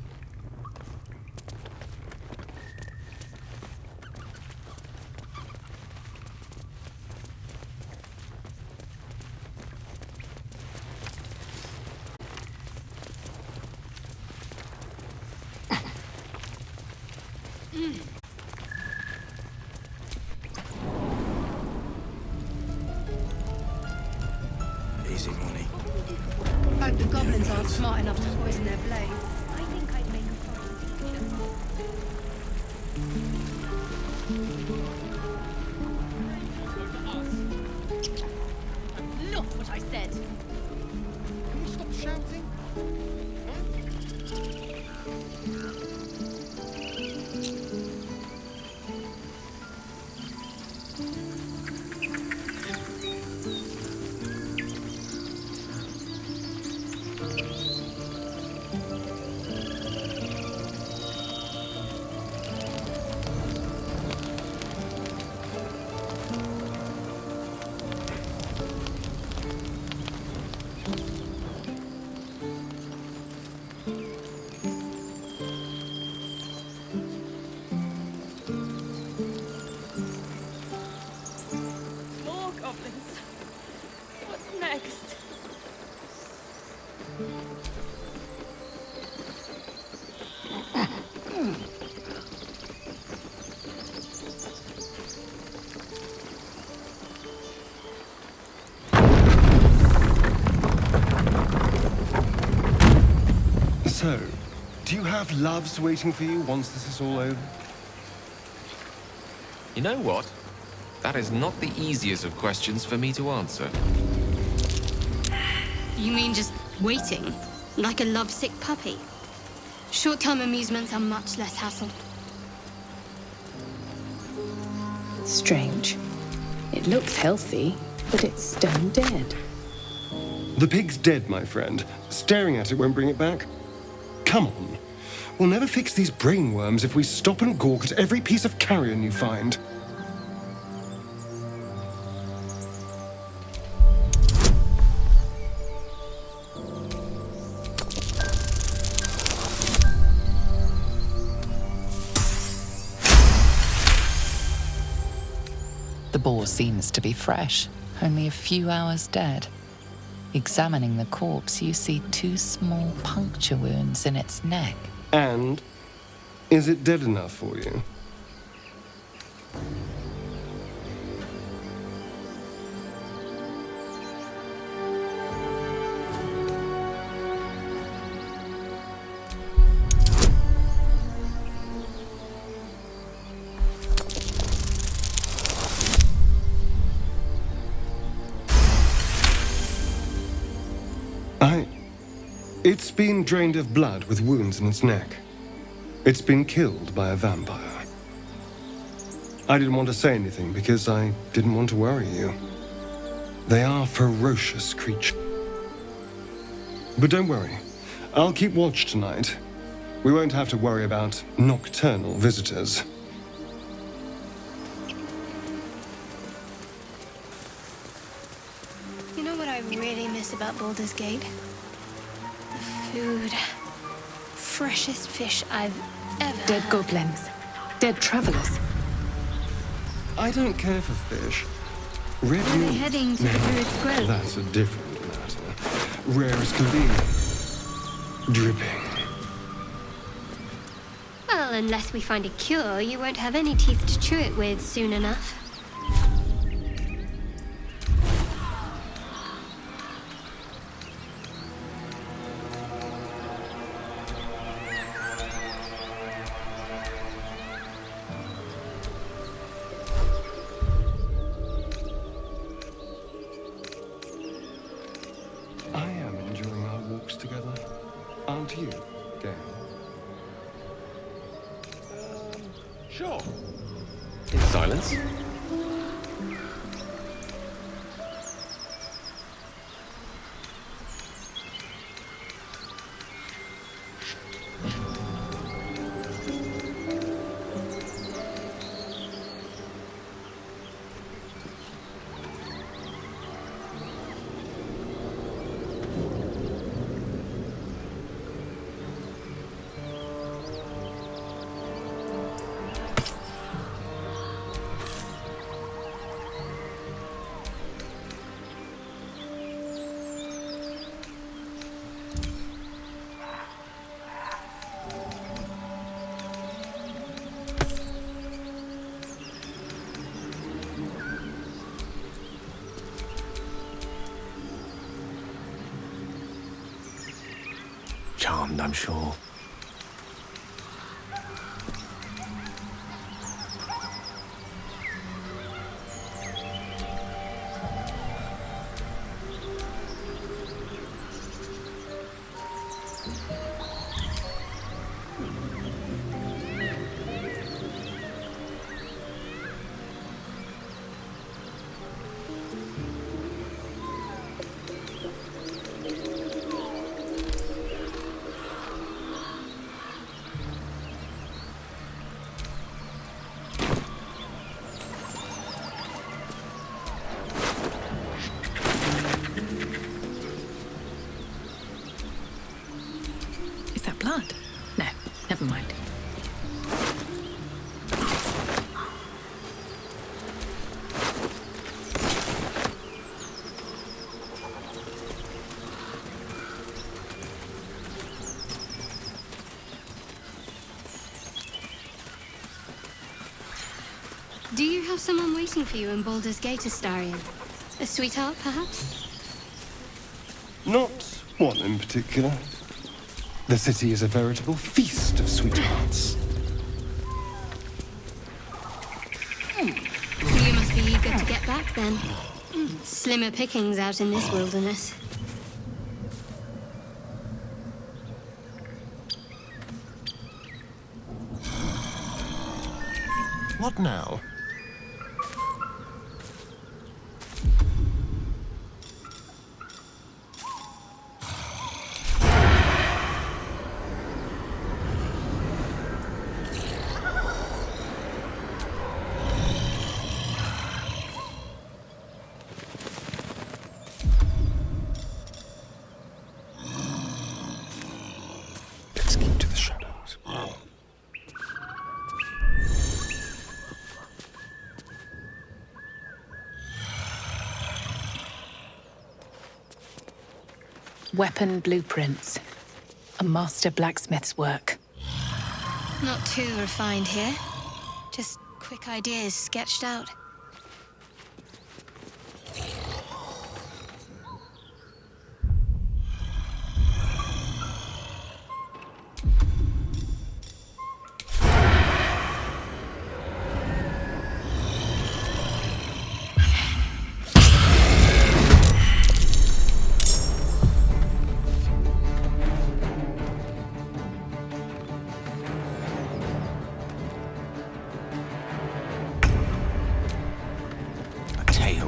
Speaker 2: Easy money.
Speaker 10: Hope the goblins aren't smart enough to poison their blades. I think I'd make a
Speaker 7: That's not what I said. Can you stop shouting?
Speaker 17: More goblins. What's next?
Speaker 9: So, do you have loves waiting for you once this is all over?
Speaker 11: You know what? That is not the easiest of questions for me to answer.
Speaker 10: You mean just waiting? Like a lovesick puppy? Short-term amusements are much less hassle.
Speaker 5: Strange. It looks healthy, but it's stone dead.
Speaker 9: The pig's dead, my friend. Staring at it won't bring it back. Come on. We'll never fix these brainworms if we stop and gawk at every piece of carrion you find.
Speaker 6: The boar seems to be fresh, only a few hours dead. Examining the corpse, you see 2 small puncture wounds in its neck.
Speaker 9: And is it dead enough for you? It's been drained of blood with wounds in its neck. It's been killed by a vampire. I didn't want to say anything because I didn't want to worry you. They are ferocious creatures. But don't worry, I'll keep watch tonight. We won't have to worry about nocturnal visitors.
Speaker 10: You know what I really miss about Baldur's Gate? The food. Freshest fish I've ever...
Speaker 5: Dead goblins. Dead travelers.
Speaker 9: I don't care for fish. Red
Speaker 10: Are they
Speaker 9: meat.
Speaker 10: heading to the Druid's Grove?
Speaker 9: That's a different matter. Rare as can be. Dripping.
Speaker 10: Well, unless we find a cure, you won't have any teeth to chew it with soon enough.
Speaker 9: I am enjoying our walks together. Aren't you, Gale?
Speaker 11: Sure. In silence. Charmed, I'm sure.
Speaker 5: Is that blood? No, never mind.
Speaker 10: Do you have someone waiting for you in Baldur's Gate, Astarion? A sweetheart, perhaps?
Speaker 9: Not one in particular. The city is a veritable feast of sweethearts.
Speaker 10: You must be eager to get back, then. Slimmer pickings out in this wilderness.
Speaker 9: What now?
Speaker 5: Weapon blueprints. A master blacksmith's work.
Speaker 10: Not too refined here. Just quick ideas sketched out.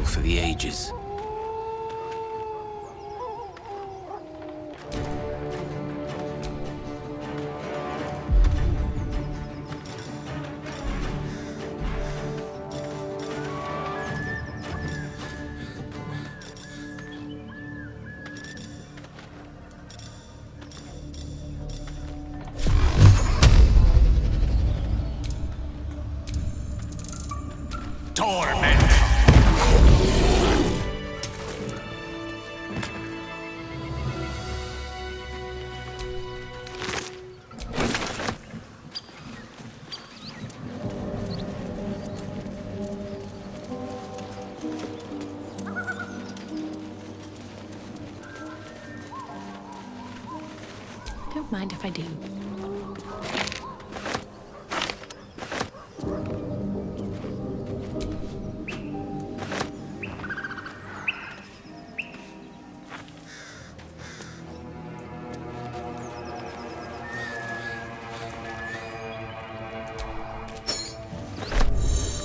Speaker 3: For the ages. Torment!
Speaker 5: Don't mind if I do.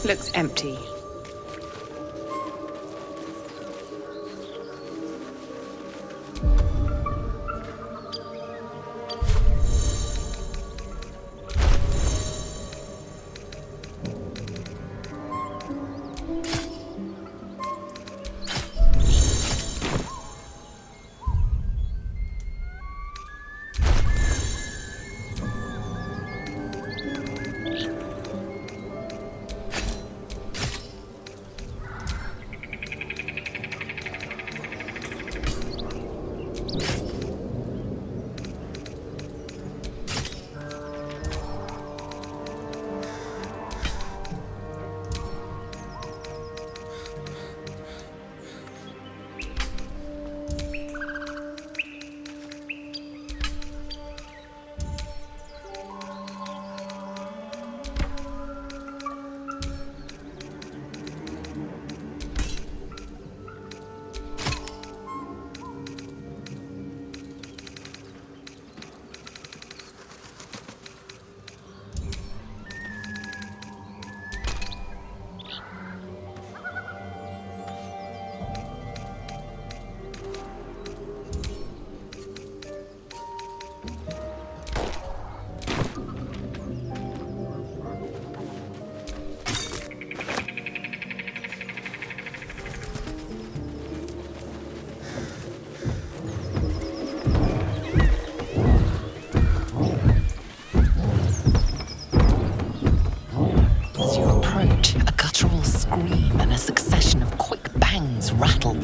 Speaker 5: Looks empty.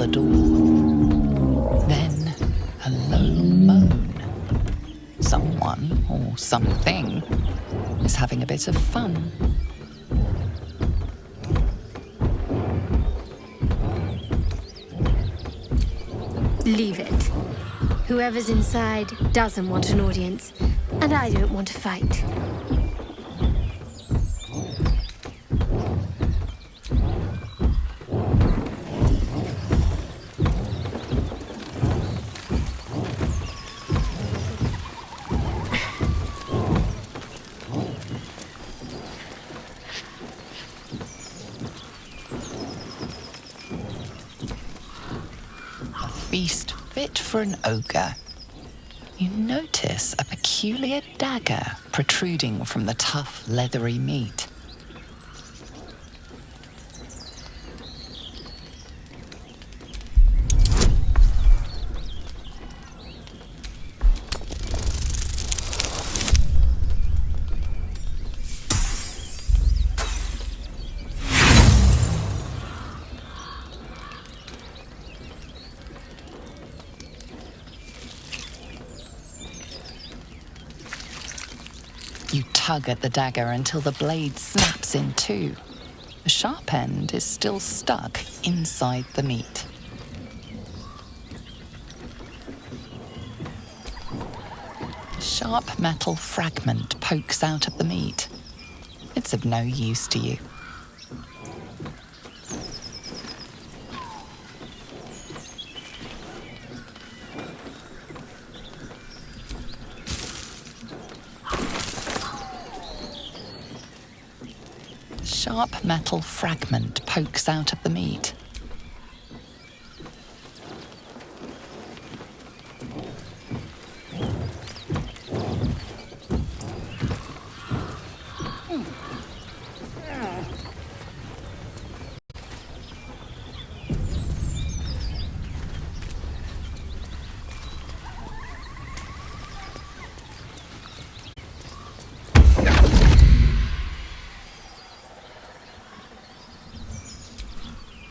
Speaker 6: the door. Then a low moan. Someone, or something, is having a bit of fun.
Speaker 10: Leave it. Whoever's inside doesn't want an audience, and I don't want to fight.
Speaker 6: Feast fit for an ogre. You notice a peculiar dagger protruding from the tough, leathery meat. tug at the dagger until the blade snaps in two. The sharp end is still stuck inside the meat. A sharp metal fragment pokes out of the meat. It's of no use to you. Sharp metal fragment pokes out of the meat.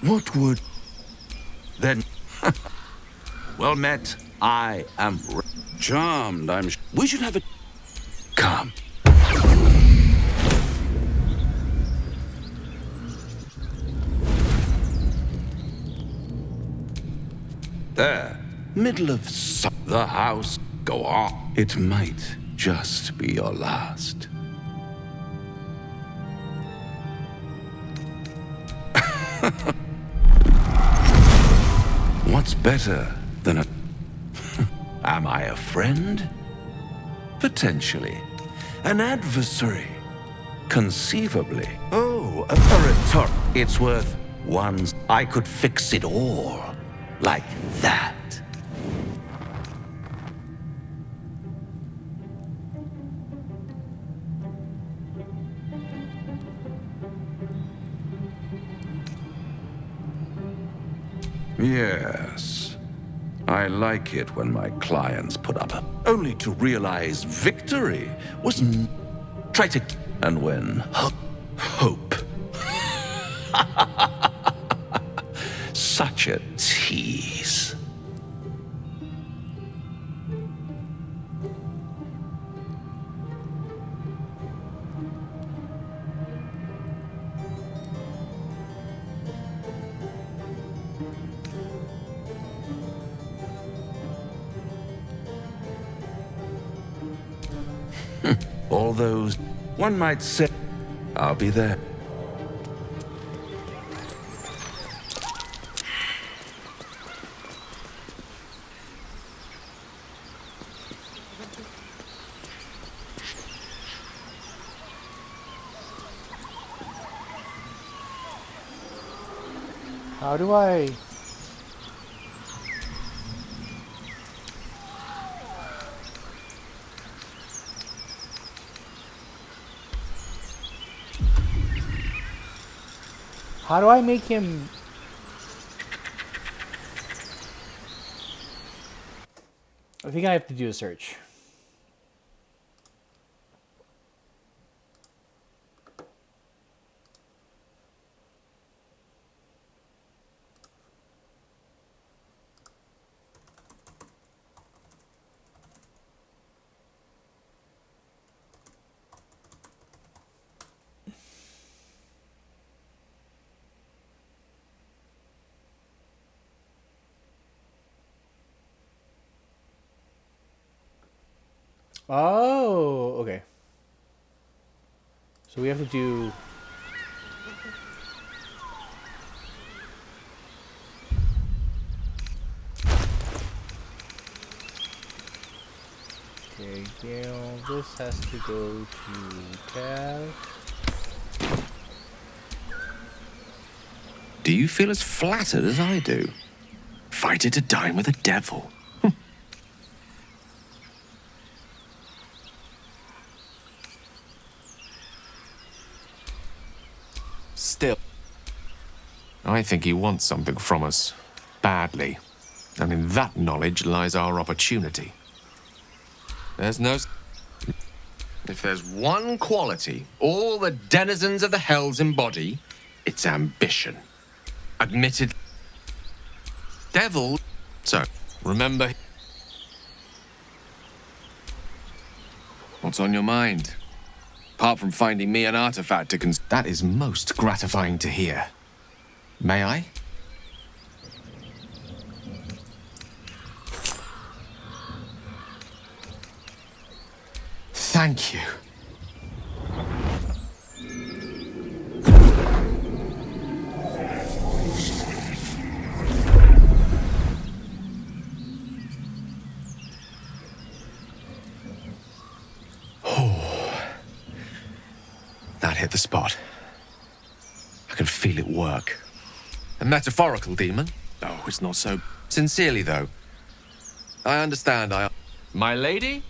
Speaker 20: What would... Then... Well met. I am... Charmed, I'm... We should have a... Come. There. Middle of... The house. Go on. It might just be your last. What's better than a... Am I a friend? Potentially. An adversary? Conceivably. Oh, a retort. It's worth one's... I could fix it all. Like that. Yes. I like it when my clients put up only to realize victory was try to and when hope. Such a tease. All those, one might say, I'll be there.
Speaker 1: How do I... How do I make him... I think I have to do a search. Oh, okay. So we have to do... Okay, Gale, this has to go to Cav.
Speaker 11: Do you feel as flattered as I do? Fighting to dine with a devil. Still, I think he wants something from us. Badly. And in that knowledge lies our opportunity. There's no... If there's one quality all the denizens of the hells embody, it's ambition. Admitted... Devil... So, remember... What's on your mind? apart from finding me an artifact to That is most gratifying to hear. May I? Thank you. That hit the spot. I can feel it work. A metaphorical demon? Oh, it's not so. Sincerely, though. I understand, My lady?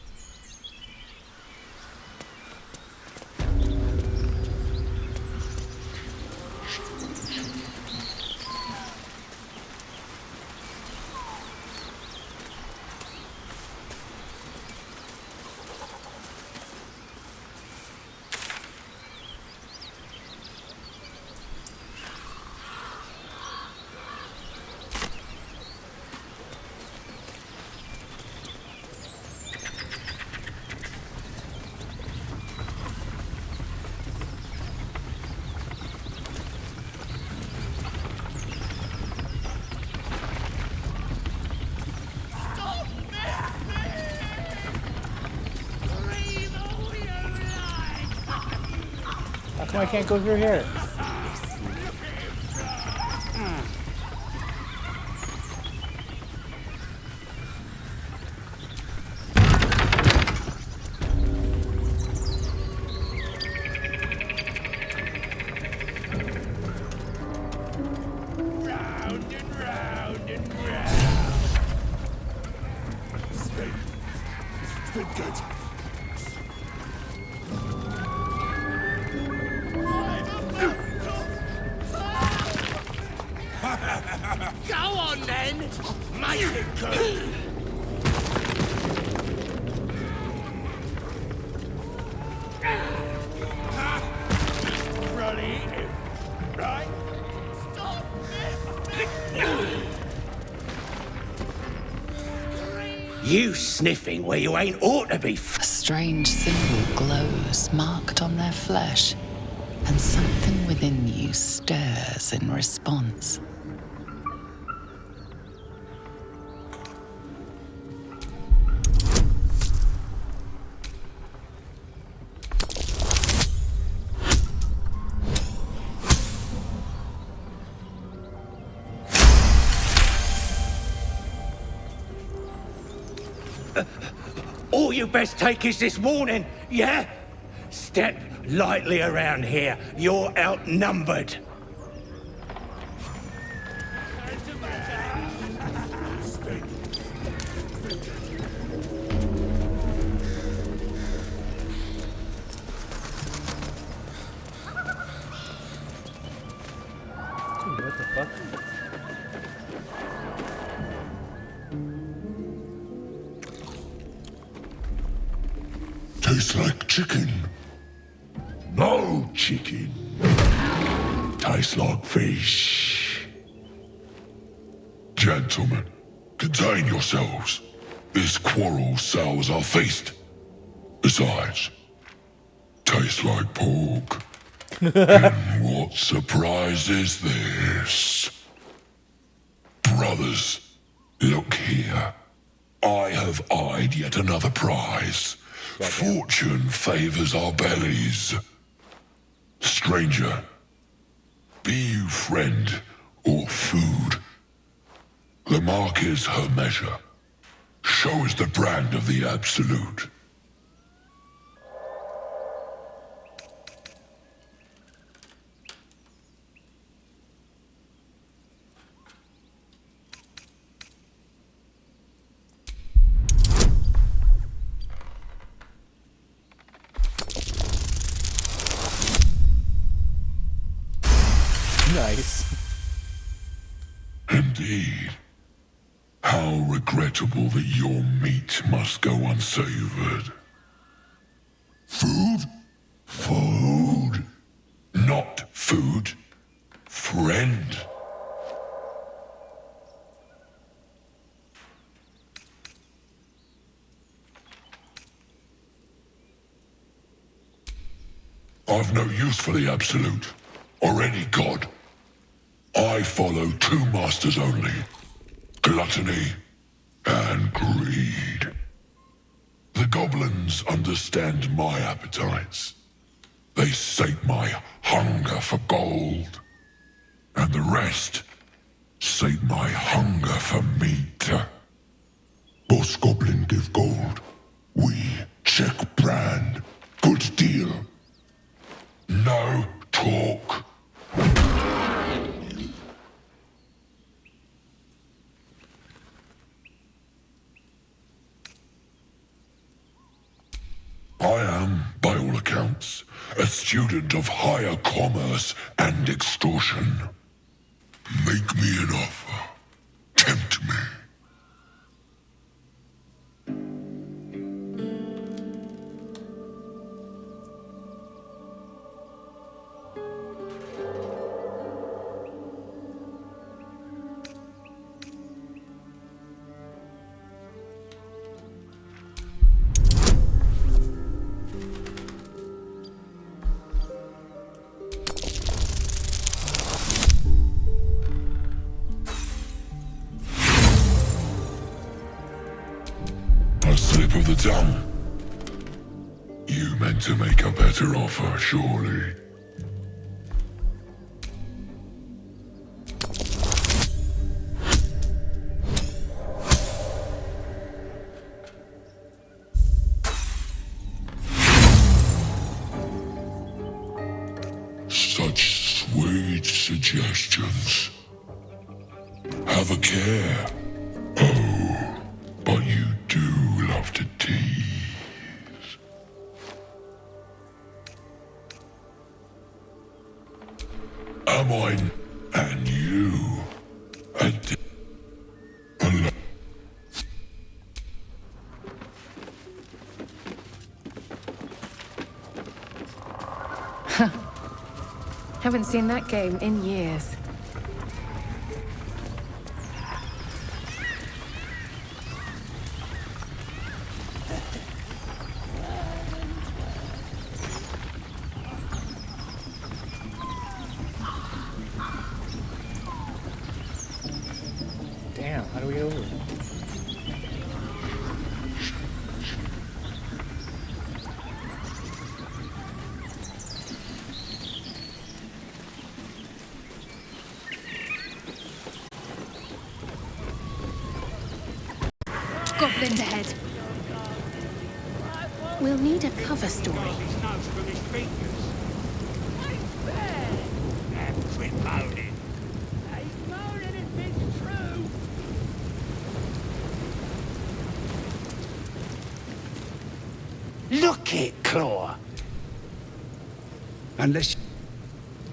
Speaker 1: How come I can't go through here?
Speaker 3: Go on then! Make it good! Right? Stop You sniffing where you ain't ought to be.
Speaker 6: A strange symbol glows, marked on their flesh, and something within you stirs in response.
Speaker 3: All you best take is this warning, yeah? Step lightly around here. You're outnumbered.
Speaker 1: Dude, what the fuck?
Speaker 21: Tastes like chicken. No chicken. Tastes like fish. Gentlemen, contain yourselves. This quarrel sours our feast. Besides, tastes like pork. And what surprise is this? Brothers, look here. I have eyed yet another prize. Fortune favors our bellies. Stranger, be you friend or food. The mark is her measure. Show us the brand of the absolute.
Speaker 1: Nice.
Speaker 21: Indeed. How regrettable that your meat must go unsavored. Food? Food. Not food. Friend. I've no use for the Absolute, or any god. I follow two masters only, gluttony and greed. The goblins understand my appetites. They sate my hunger for gold. And the rest sate my hunger for meat. Boss Goblin give gold. We check brand. Good deal. No talk. I am, by all accounts, a student of higher commerce and extortion. Make me an offer. Tempt me. A slip of the tongue. You meant to make a better offer, surely. Such sweet suggestions. Have a care. Oh, but you do love to tease. Am I and you a
Speaker 5: Haven't seen that game in years.
Speaker 1: Damn, how do we get over it?
Speaker 7: Goblins ahead. We'll need a cover story.
Speaker 3: Quit moaning. Look it, Claw.
Speaker 11: Unless...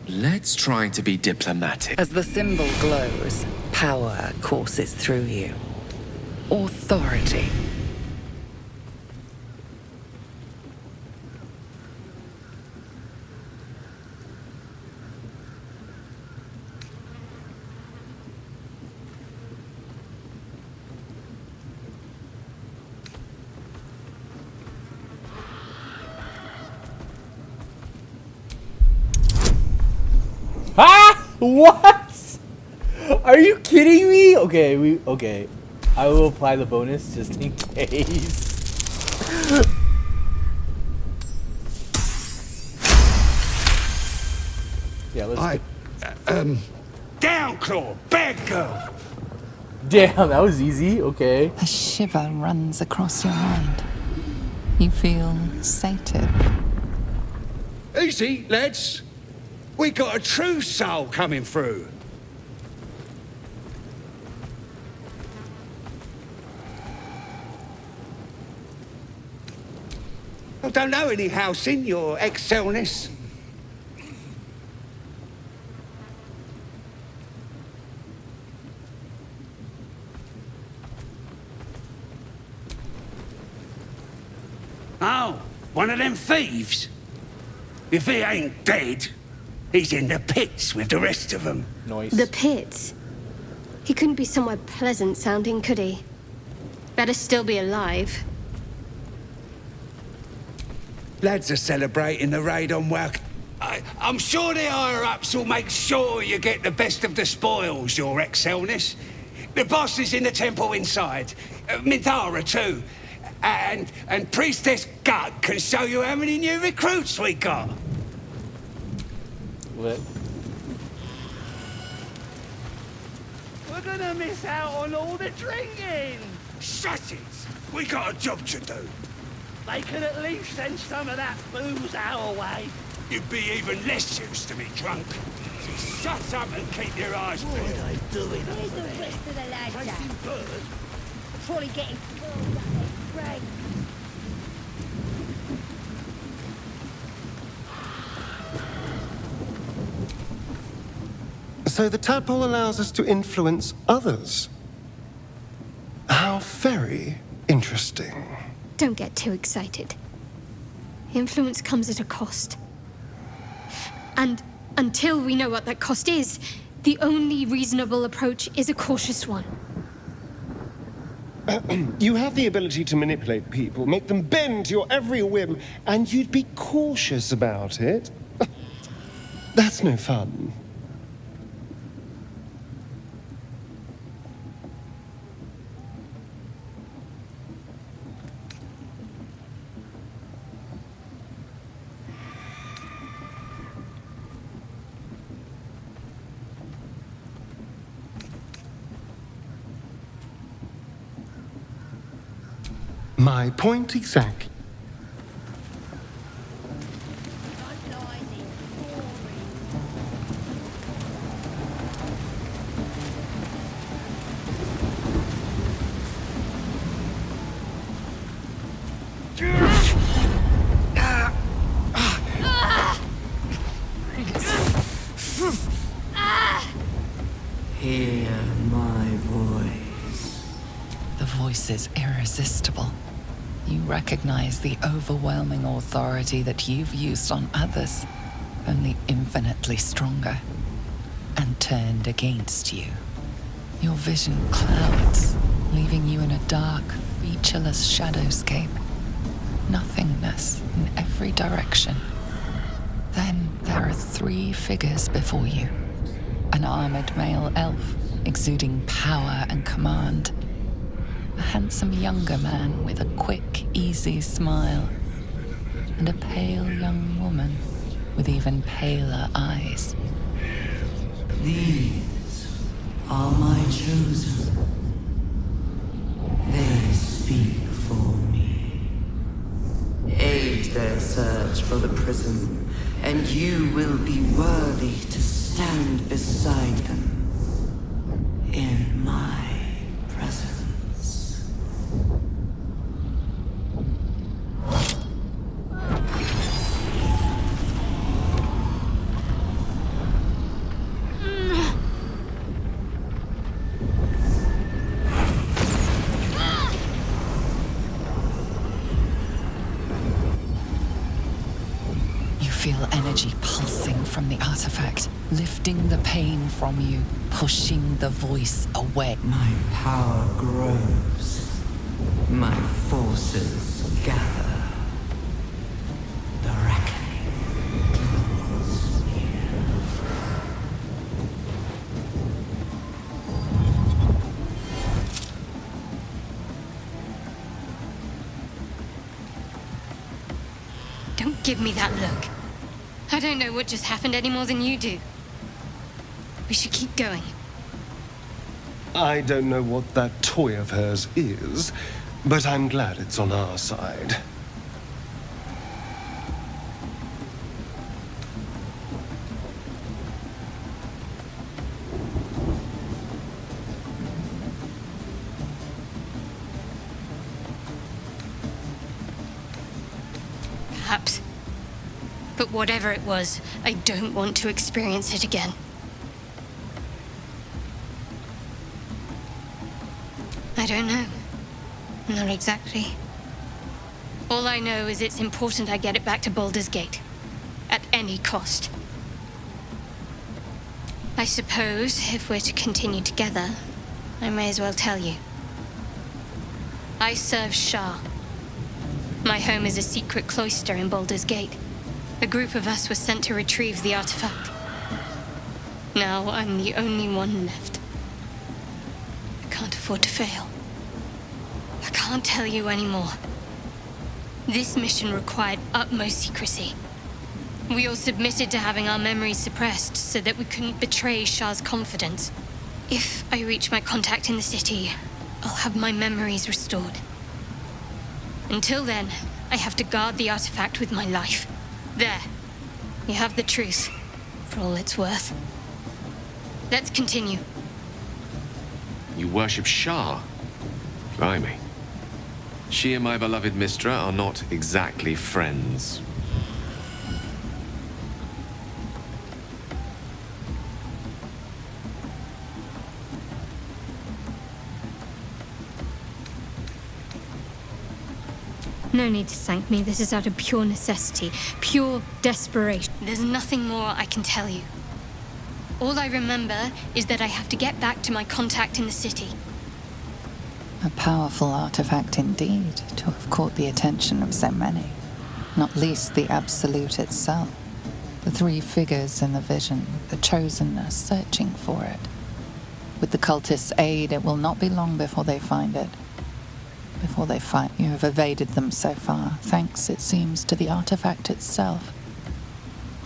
Speaker 11: Let's try to be diplomatic.
Speaker 6: As the symbol glows, power courses through you. Authority.
Speaker 1: Ah! What? Are you kidding me? Okay. I will apply the bonus just in case. Yeah, let's
Speaker 3: Down, Claw! Bad girl!
Speaker 1: Damn, that was easy. Okay.
Speaker 6: A shiver runs across your mind. You feel sated.
Speaker 3: Easy, lads. We got a true soul coming through. I don't know any house in your excelness. Oh, one of them thieves? If he ain't dead, he's in the pits with the rest of them.
Speaker 1: Nice.
Speaker 10: The pits? He couldn't be somewhere pleasant sounding, could he? Better still be alive.
Speaker 3: Lads are celebrating the raid on Walk.
Speaker 4: I'm sure the higher-ups will make sure you get the best of the spoils, Your Excelleness. The boss is in the temple inside. Minthara, too. And Priestess Gut can show you how many new recruits we got.
Speaker 1: What?
Speaker 12: We're gonna miss out on all the drinking!
Speaker 4: Shut it! We got a job to do.
Speaker 12: They could at least send some of that booze our way.
Speaker 4: You'd be even less used to me drunk. So shut up and keep your eyes peeled.
Speaker 12: What are they doing
Speaker 7: Where's
Speaker 12: over
Speaker 7: the
Speaker 12: there?
Speaker 7: rest of the lads
Speaker 12: Chasing
Speaker 7: at?
Speaker 12: birds?
Speaker 7: Probably getting filled up with Greg.
Speaker 9: So the tadpole allows us to influence others. How very interesting.
Speaker 10: Don't get too excited. Influence comes at a cost. And until we know what that cost is, the only reasonable approach is a cautious one.
Speaker 9: You have the ability to manipulate people, make them bend to your every whim, and you'd be cautious about it. That's no fun. My point exactly.
Speaker 6: Hear my voice. The voice is irresistible. You recognize the overwhelming authority that you've used on others, only infinitely stronger, and turned against you. Your vision clouds, leaving you in a dark, featureless shadowscape. Nothingness in every direction. Then there are 3 figures before you. An armored male elf, exuding power and command. A handsome younger man with a quick, easy smile. And a pale young woman with even paler eyes.
Speaker 22: These are my chosen. They speak for me. Aid their search for the prism, and you will be worthy to stand beside them in my presence.
Speaker 6: You feel energy pulsing from the artifact, lifting the pain from you, pushing the voice away.
Speaker 22: My power grows. My forces gather. The reckoning draws near.
Speaker 10: Don't give me that look. I don't know what just happened any more than you do. We should keep going.
Speaker 9: I don't know what that toy of hers is, but I'm glad it's on our side.
Speaker 10: Perhaps. But whatever it was, I don't want to experience it again. I don't know. Not exactly. All I know is it's important I get it back to Baldur's Gate. At any cost. I suppose, if we're to continue together, I may as well tell you. I serve Shah. My home is a secret cloister in Baldur's Gate. A group of us was sent to retrieve the artifact. Now I'm the only one left. I can't afford to fail. I can't tell you anymore. This mission required utmost secrecy. We all submitted to having our memories suppressed so that we couldn't betray Shah's confidence. If I reach my contact in the city, I'll have my memories restored. Until then, I have to guard the artifact with my life. There. You have the truth, for all it's worth. Let's continue.
Speaker 11: You worship Shah? Blimey. She and my beloved Mistra are not exactly friends.
Speaker 10: No need to thank me. This is out of pure necessity, pure desperation. There's nothing more I can tell you. All I remember is that I have to get back to my contact in the city.
Speaker 6: A powerful artifact indeed, to have caught the attention of so many. Not least the Absolute itself. The three figures in the vision, the Chosen, are searching for it. With the cultists' aid, it will not be long before they find it. Before they fight, you have evaded them so far, thanks, it seems, to the artifact itself.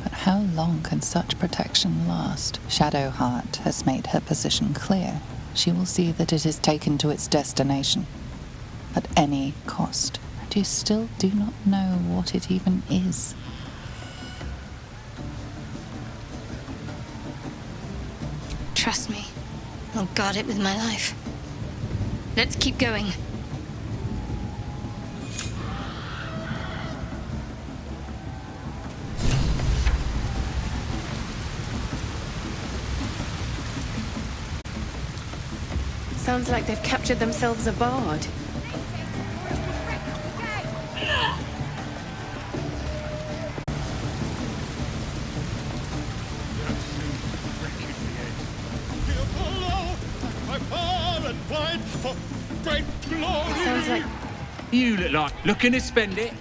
Speaker 6: But how long can such protection last? Shadowheart has made her position clear. She will see that it is taken to its destination, at any cost. And you still do not know what it even is.
Speaker 10: Trust me, I'll guard it with my life. Let's keep going.
Speaker 17: Sounds like they've captured themselves a bard. Sounds like...
Speaker 12: You look like looking to spend it.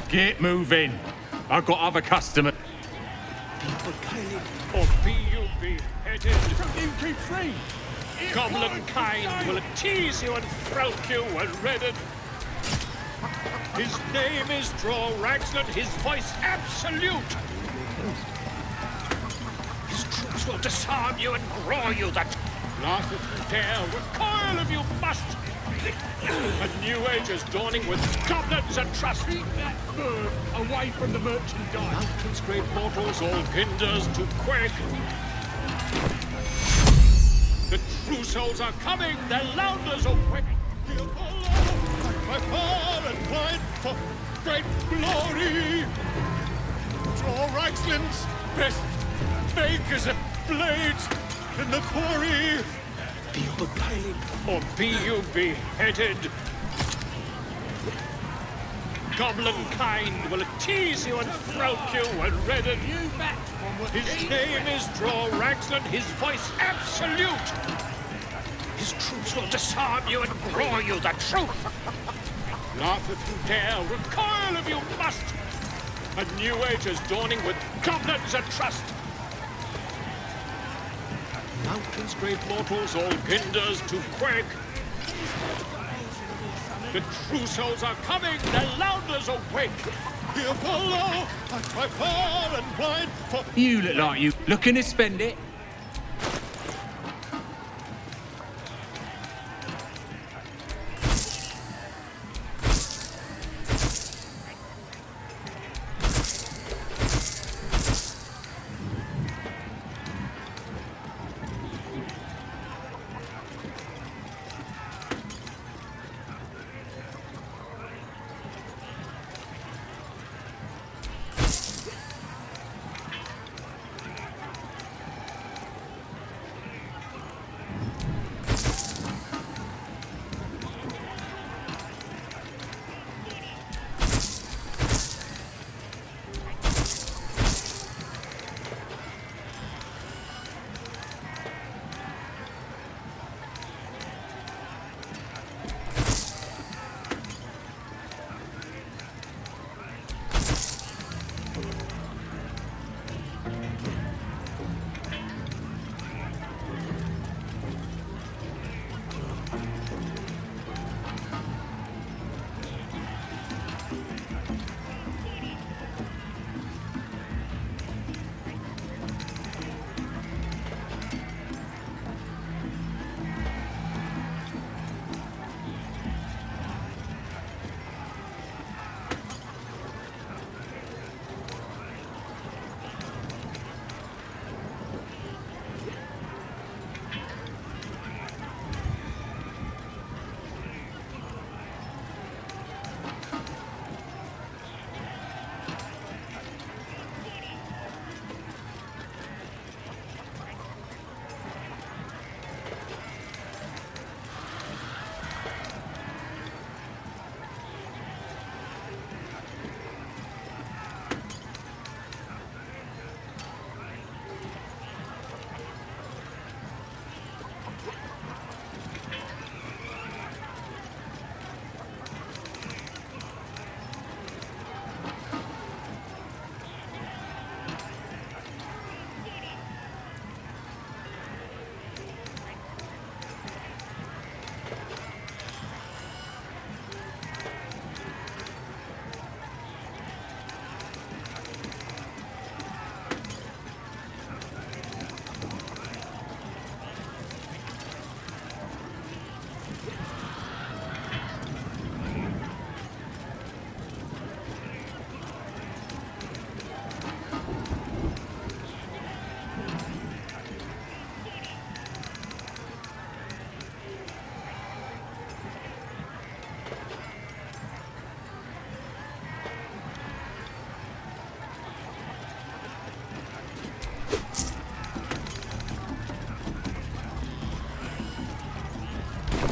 Speaker 14: Get moving. I've got other customers.
Speaker 3: Or be you beheaded.
Speaker 12: From BG3!
Speaker 3: Goblin kind will tease you and throat you and redden. His name is Draw Ragsland, his voice absolute. His troops will disarm you and grow you that laugh if you dare, recoil if you must. A new age is dawning with goblins and trust.
Speaker 12: Keep that bird away from the merchandise.
Speaker 3: Mountains, great mortals, all hinders to quake. The true souls are coming, their louders awake. My far and wide for great glory. Draw Ragsland's best makers of blades in the quarry. Be you beguiled, or be you beheaded. Goblin kind will tease you and throat you and redden. His name is Draw Ragsland, his voice absolute. His troops will disarm you and grow you the truth. Laugh if you dare, recoil if you must. A new age is dawning with goblins and trust. Mountains, great mortals, all hinders to quake. The true souls are coming, their louders awake. Here follow, I try far and wide for...
Speaker 8: You look like you looking to spend it.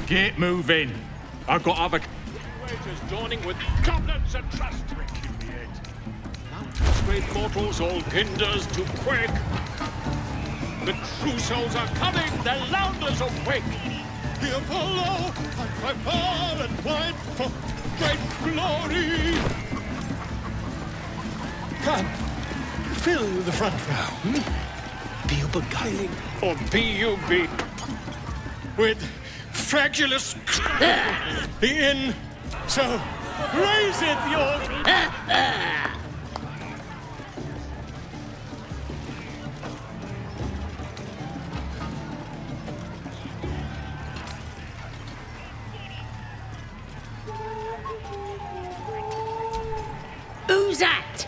Speaker 14: Get moving. I've got other...
Speaker 3: Wages dawning with goblins and trust. Mountains, great mortals, all hinders to quake. The true souls are coming, their louders awake. Here follow, I cry far and wide for great glory. Come, fill the front row. Be you beguiling, or be you be with fragulous in, so raise it your...
Speaker 7: Who's that?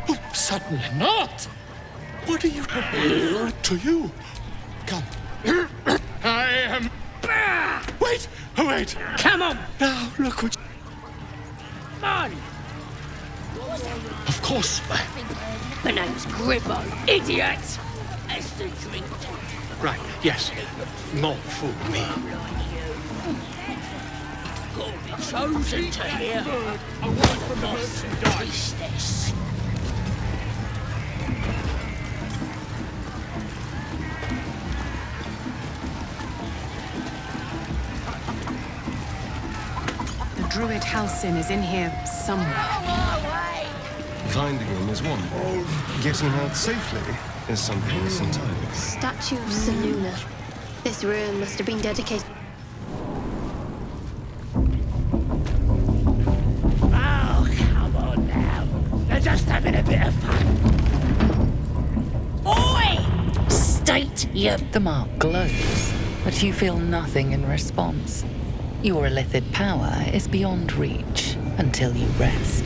Speaker 3: Oh, certainly not. What are you... to you? Come. I am... Wait! Oh, wait!
Speaker 7: Come on!
Speaker 3: Now, look what...
Speaker 7: Come on!
Speaker 3: Of course,
Speaker 7: My name's Gribbo, idiot! That's the drink.
Speaker 3: Right, yes. Not fool me.
Speaker 7: Gotta be chosen to hear.
Speaker 3: A word from the merchandise.
Speaker 7: This.
Speaker 17: The druid Halcyon is in here somewhere.
Speaker 9: Finding him is one thing. Getting out safely is something else entirely.
Speaker 10: Statue of Seluna. This ruin must have been dedicated.
Speaker 7: Oh, come on now. They're just having a bit of fun. Oi! State your...
Speaker 6: The mark glows, but you feel nothing in response. Your illithid power is beyond reach until you rest.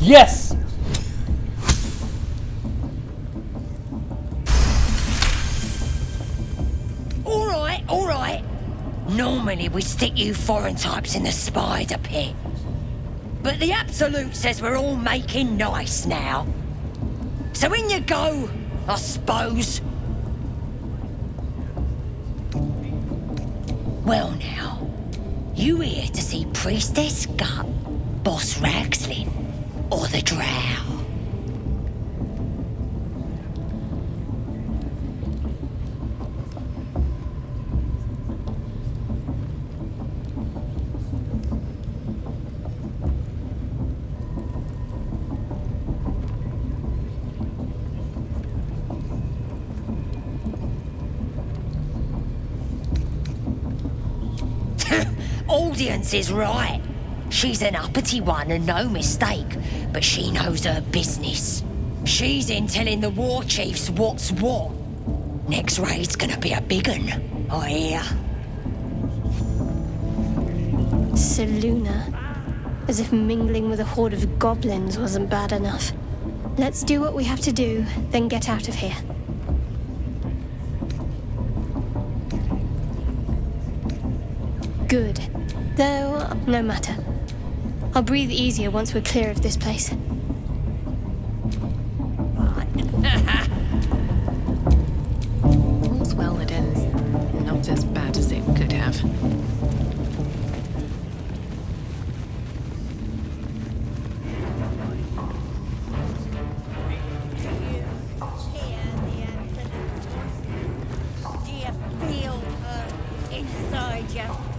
Speaker 1: Yes!
Speaker 7: All right. Normally we stick you foreign types in the spider pit. But the Absolute says we're all making nice now. So in you go, I suppose. Well now, you here to see Priestess Gut, Boss Ragslin, or the Drow? Audience is right. She's an uppity one and no mistake, but she knows her business. She's in telling the war chiefs what's what. Next raid's gonna be a big un, I hear.
Speaker 10: Seluna. As if mingling with a horde of goblins wasn't bad enough. Let's do what we have to do, then get out of here. Good. Though, no matter. I'll breathe easier once we're clear of this place.
Speaker 17: All's well that ends not as bad as it could have.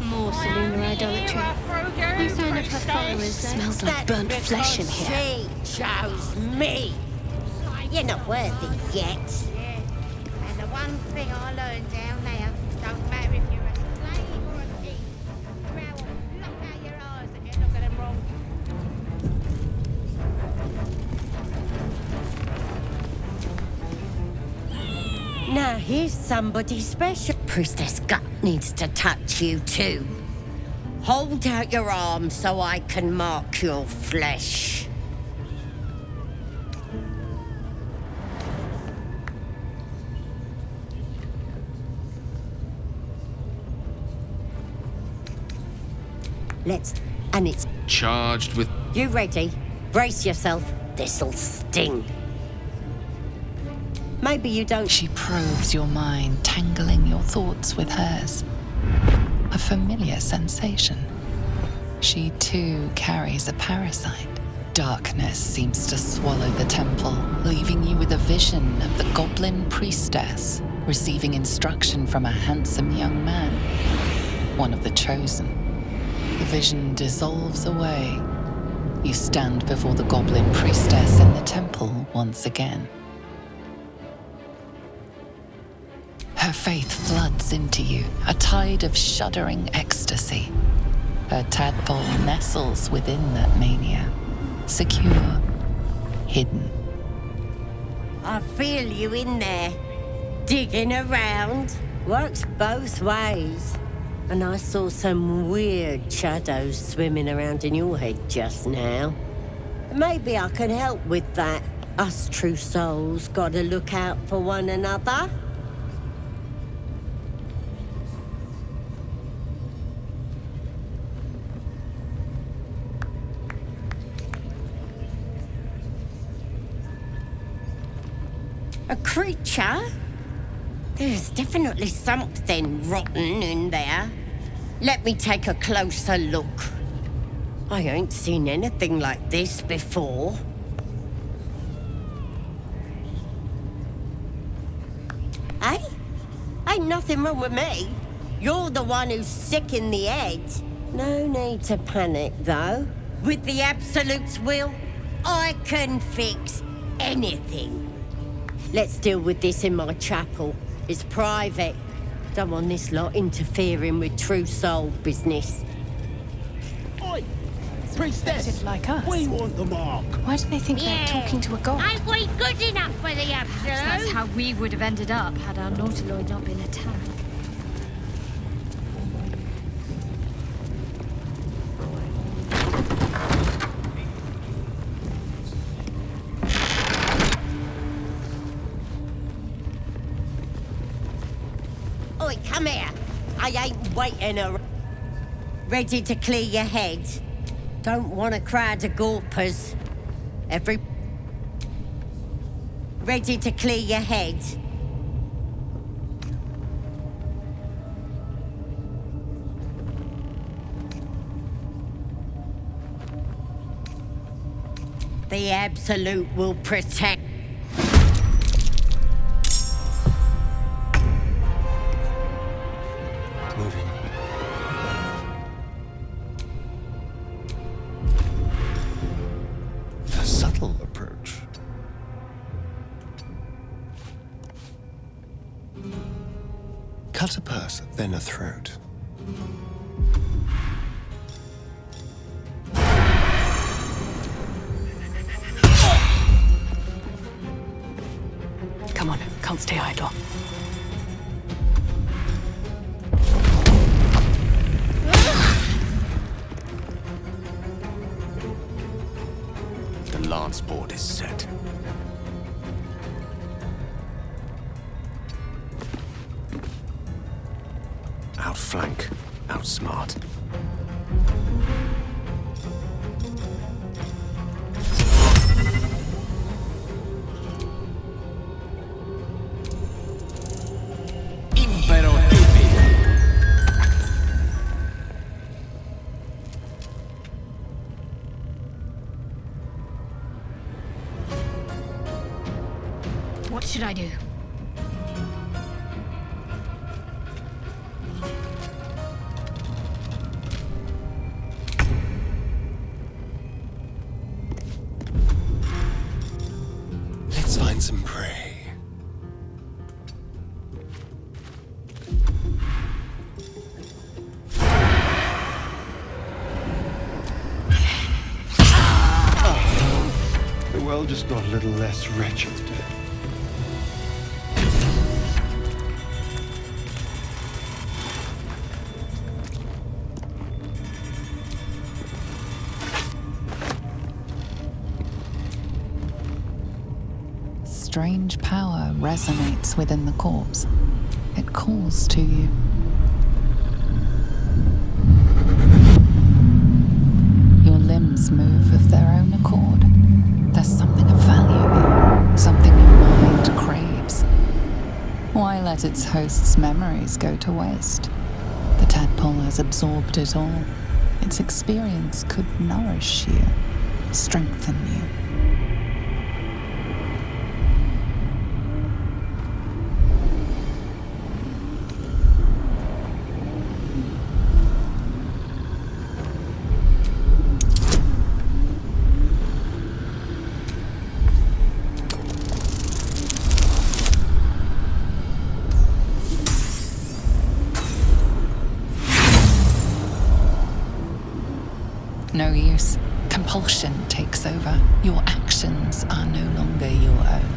Speaker 10: More Seluna idolatry. No sign of her followers there.
Speaker 17: Smells like burnt flesh in here.
Speaker 7: She chose me. You're not worthy yet.
Speaker 13: And the one thing I learned down there, don't matter if you're a slave or a king. Drow will knock out your eyes if you look at them wrong.
Speaker 7: Now here's somebody special. Priestess Gut needs to touch you too. Hold out your arm so I can mark your flesh. And it's
Speaker 11: Charged with...
Speaker 7: You ready? Brace yourself. This'll sting. Maybe you don't...
Speaker 6: She probes your mind, tangling your thoughts with hers. A familiar sensation. She too carries a parasite, darkness seems to swallow the temple, leaving you with a vision of the goblin priestess receiving instruction from a handsome young man, one of the chosen. The vision dissolves away. You stand before the goblin priestess in the temple once again. Her faith floods into you, a tide of shuddering ecstasy. Her tadpole nestles within that mania, secure, hidden.
Speaker 15: I feel you in there, digging around. Works both ways. And I saw some weird shadows swimming around in your head just now. Maybe I can help with that. Us true souls gotta look out for one another. A creature? There's definitely something rotten in there. Let me take a closer look. I ain't seen anything like this before. Hey? Ain't nothing wrong with me. You're the one who's sick in the head. No need to panic, though. With the Absolute's will, I can fix anything. Let's deal with this in my chapel. It's private. Don't want this lot interfering with true soul business.
Speaker 12: Oi! Priestess!
Speaker 5: Like us.
Speaker 12: We want the mark.
Speaker 5: Why do they think they're talking to a god?
Speaker 13: Ain't we good enough for the Absolute?
Speaker 5: That's how we would have ended up had our Nautiloid not been attacked.
Speaker 15: Oi, come here. I ain't waiting around. Ready to clear your head? Don't want a crowd of gawpers. Ready to clear your head? The Absolute will protect.
Speaker 9: Moving. A subtle approach. Cut a purse, then a throat.
Speaker 5: Come on, can't stay idle.
Speaker 11: The lance board is set. Outflank, outsmart. Impero Tibi.
Speaker 5: What should I do?
Speaker 9: Let's find some prey. The world just got a little less wretched.
Speaker 6: Strange power resonates within the corpse. It calls to you. Your limbs move of their own accord. There's something of value here, something your mind craves. Why let its host's memories go to waste? The tadpole has absorbed it all. Its experience could nourish you. strengthen you. No use. Compulsion takes over. Your actions are no longer your own.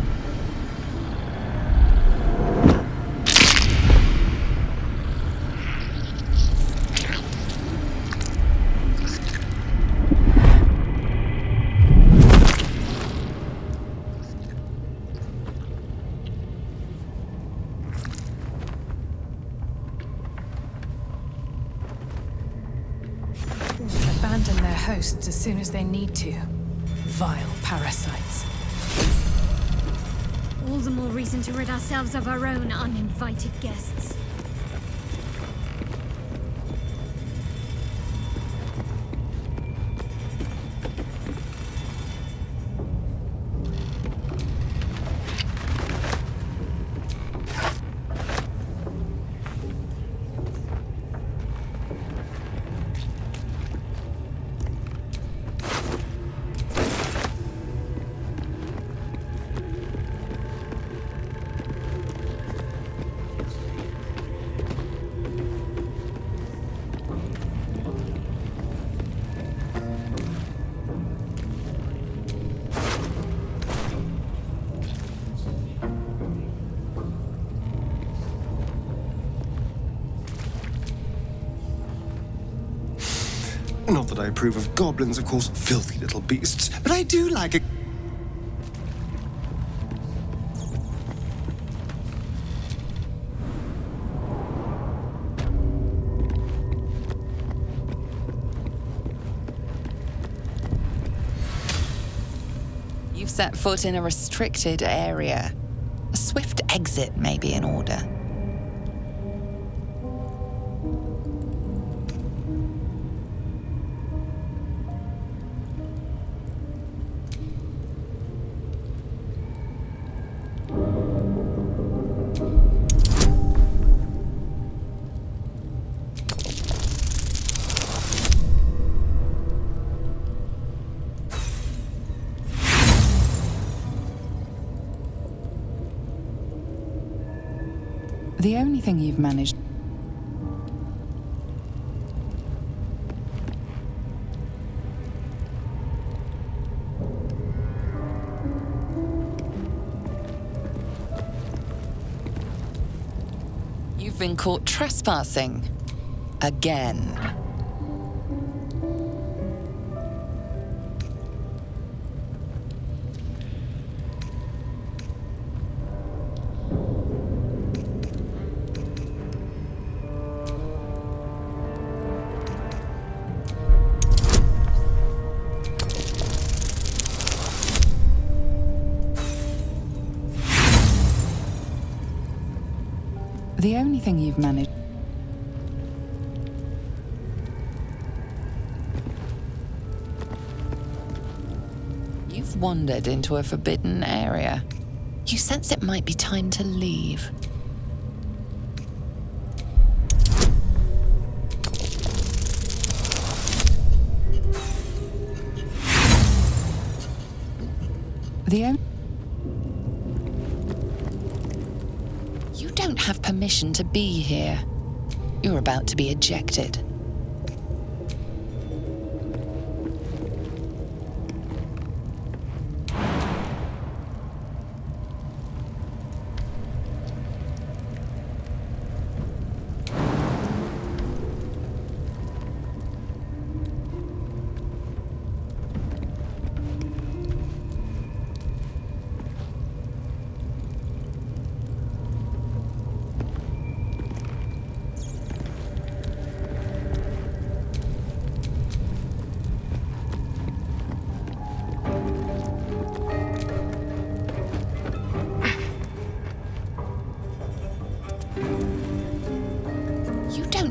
Speaker 5: Abandon their hosts as soon as they need to. Vile parasites.
Speaker 10: All the more reason to rid ourselves of our own uninvited guests.
Speaker 9: Not that I approve of goblins, of course, filthy little beasts, but I do like a...
Speaker 6: You've set foot in a restricted area. A swift exit may be in order. The only thing you've managed... You've been caught trespassing. Again. The only thing you've managed... You've wandered into a forbidden area. You sense it might be time to leave. The only... You don't have permission to be here. You're about to be ejected.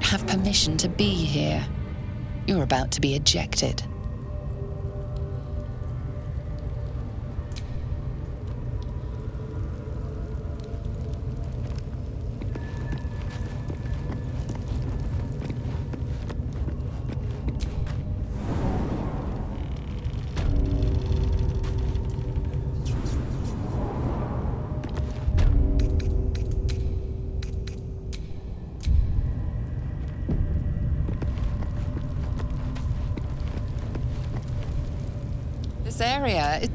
Speaker 6: Have permission to be here. You're about to be ejected. this area.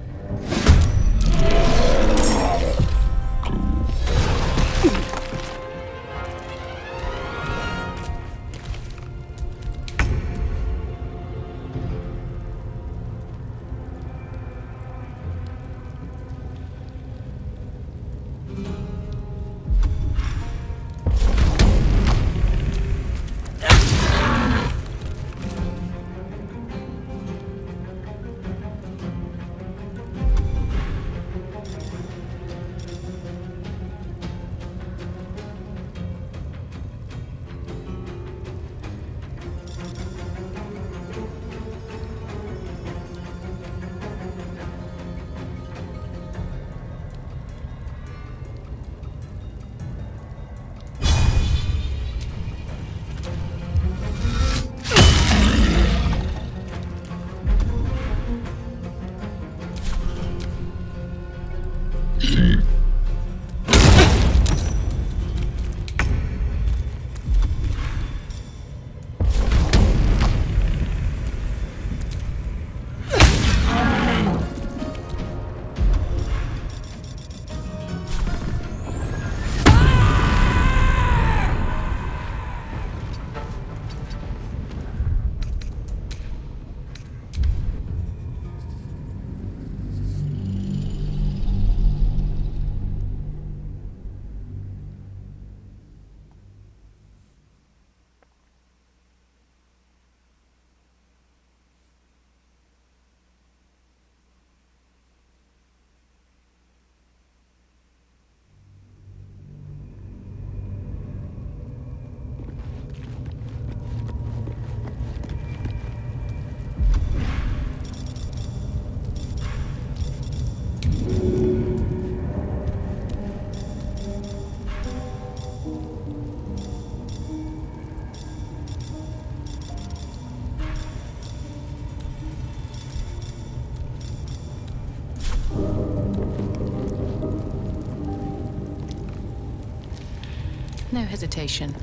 Speaker 5: No hesitation.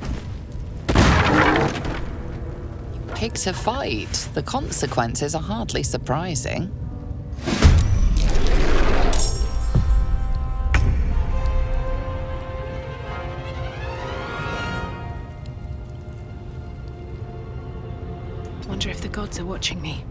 Speaker 6: Picked a fight. The consequences are hardly surprising.
Speaker 5: Wonder if the gods are watching me.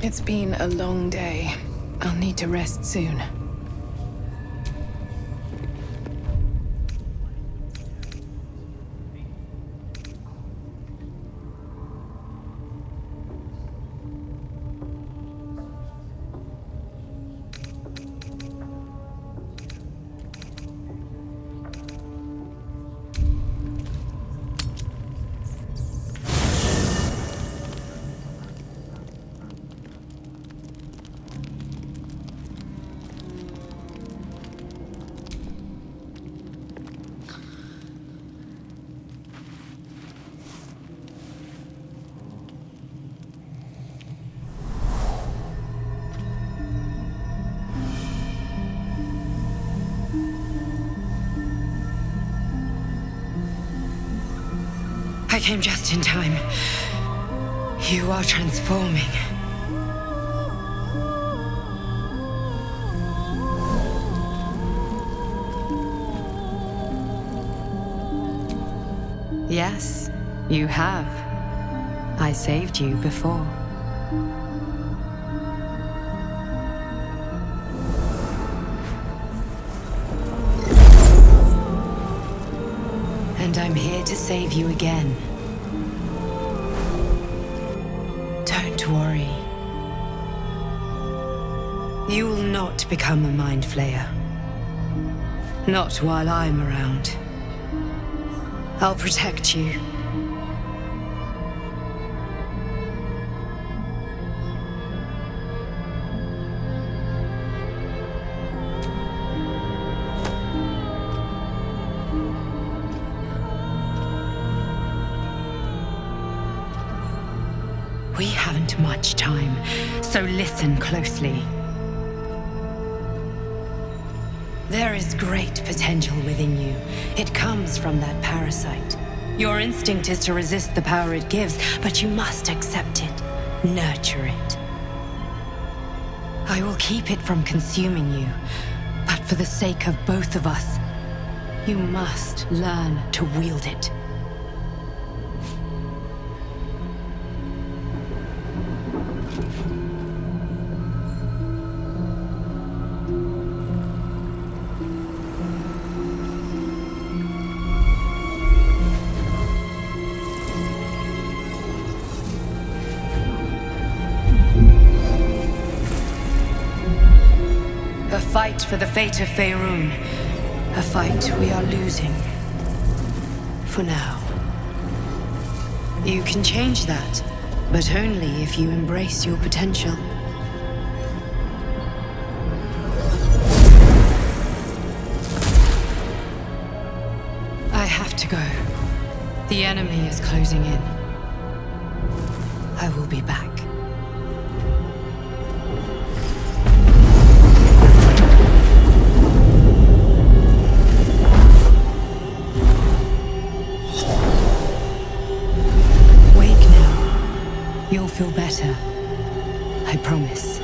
Speaker 17: It's been a long day. I'll need to rest soon.
Speaker 16: I came just in time. You are transforming. Yes, you have. I saved you before. And I'm here to save you again. Don't worry. You will not become a Mind Flayer. Not while I'm around. I'll protect you. We haven't much time, so listen closely. There is great potential within you. It comes from that parasite. Your instinct is to resist the power it gives, but you must accept it, nurture it. I will keep it from consuming you, but for the sake of both of us, you must learn to wield it. A fight for the fate of Faerun. A fight we are losing. For now. You can change that, but only if you embrace your potential. I have to go. The enemy is closing in. I will be back. You'll feel better. I promise.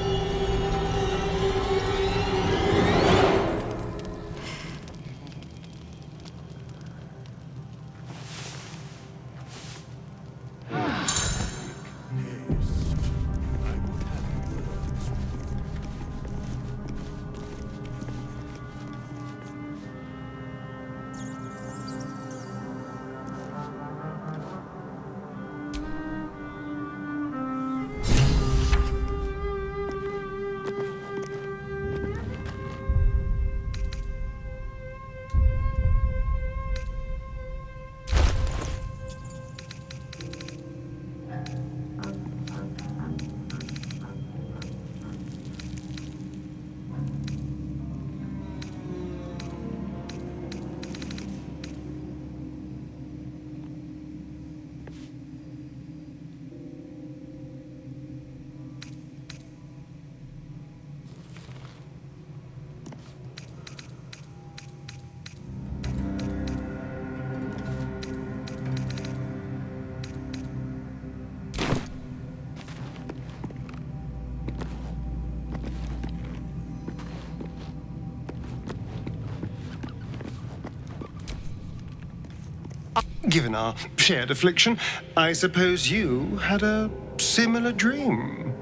Speaker 9: Given our shared affliction, I suppose you had a similar dream.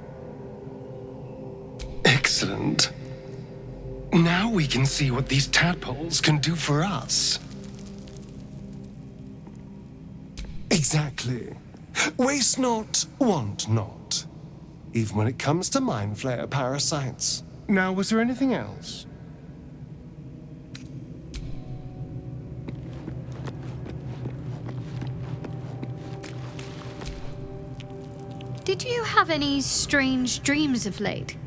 Speaker 9: Excellent. Now we can see what these tadpoles can do for us. Exactly. Waste not, want not. Even when it comes to mind flayer parasites. Now, was there anything else?
Speaker 10: Did you have any strange dreams of late?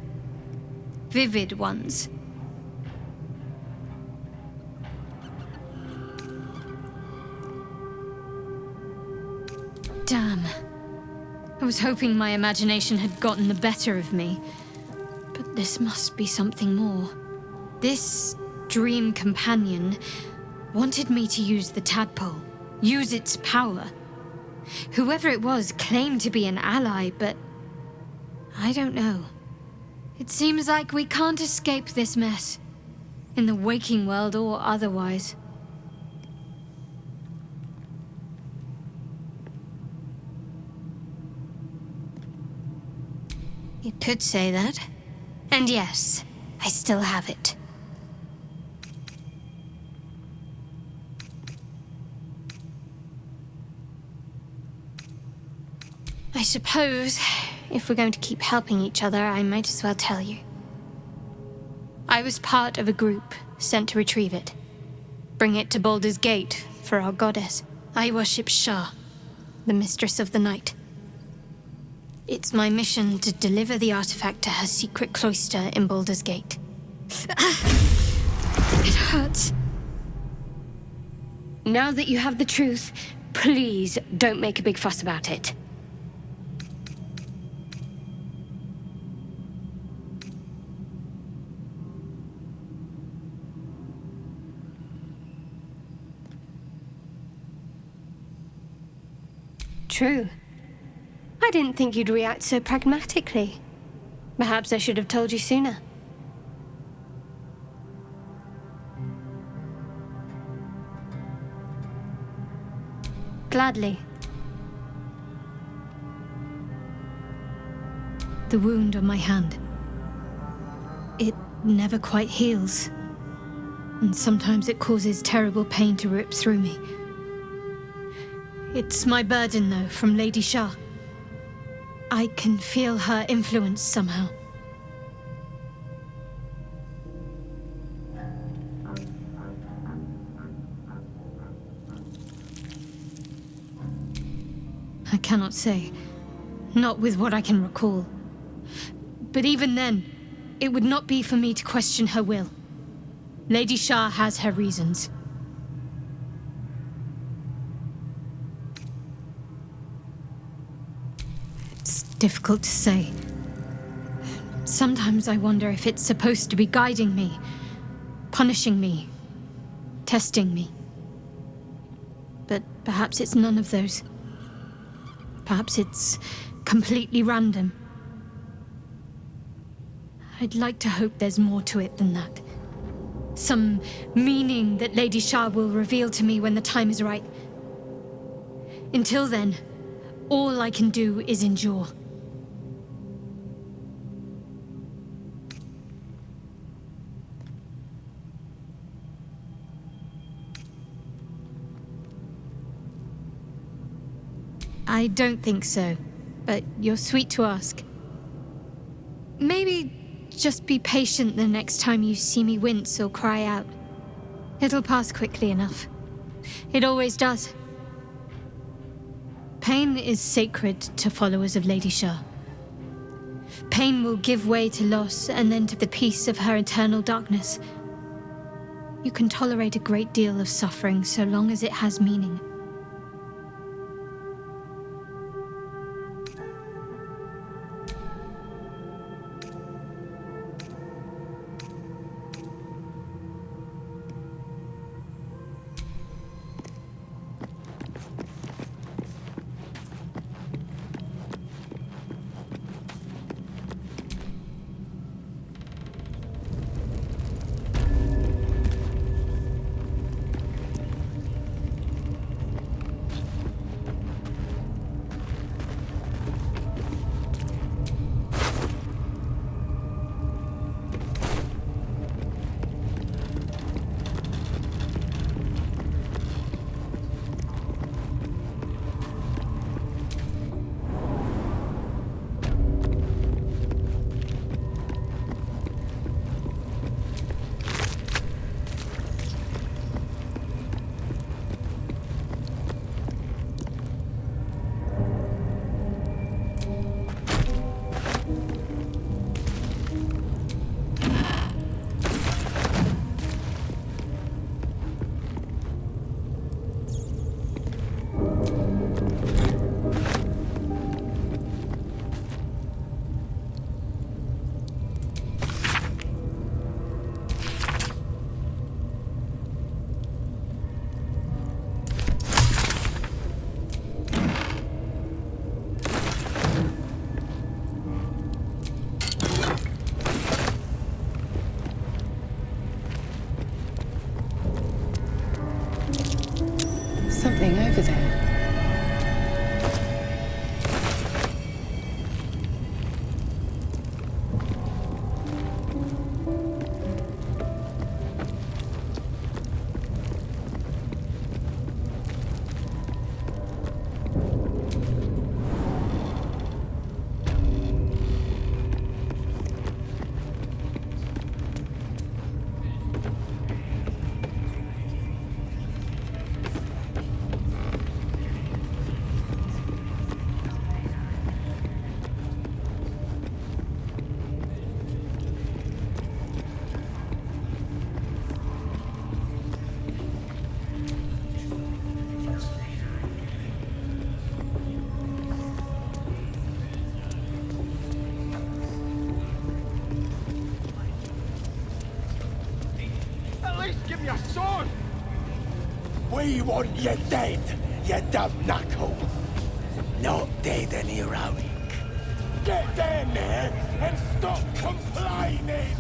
Speaker 10: Vivid ones? Damn. I was hoping my imagination had gotten the better of me. But this must be something more. This dream companion wanted me to use the tadpole, use its power. Whoever it was claimed to be an ally, but I don't know. It seems like we can't escape this mess, in the waking world or otherwise. You could say that. And yes, I still have it. I suppose, if we're going to keep helping each other, I might as well tell you. I was part of a group sent to retrieve it. Bring it to Baldur's Gate for our goddess. I worship Shah, the mistress of the night. It's my mission to deliver the artifact to her secret cloister in Baldur's Gate. It hurts. Now that you have the truth, please don't make a big fuss about it. True. I didn't think you'd react so pragmatically. Perhaps I should have told you sooner. Gladly. The wound on my hand. It never quite heals. And sometimes it causes terrible pain to rip through me. It's my burden, though, from Lady Shah. I can feel her influence somehow. I cannot say. Not with what I can recall. But even then, it would not be for me to question her will. Lady Shah has her reasons. Difficult to say. Sometimes I wonder if it's supposed to be guiding me, punishing me, testing me. But perhaps it's none of those. Perhaps it's completely random. I'd like to hope there's more to it than that. Some meaning that Lady Shah will reveal to me when the time is right. Until then, all I can do is endure. I don't think so, but you're sweet to ask. Maybe just be patient the next time you see me wince or cry out. It'll pass quickly enough. It always does. Pain is sacred to followers of Lady Shah. Pain will give way to loss and then to the peace of her eternal darkness. You can tolerate a great deal of suffering so long as it has meaning.
Speaker 12: your sword!
Speaker 18: We want you dead, you dumb knuckle. Not dead and heroic. Get down there and stop complaining!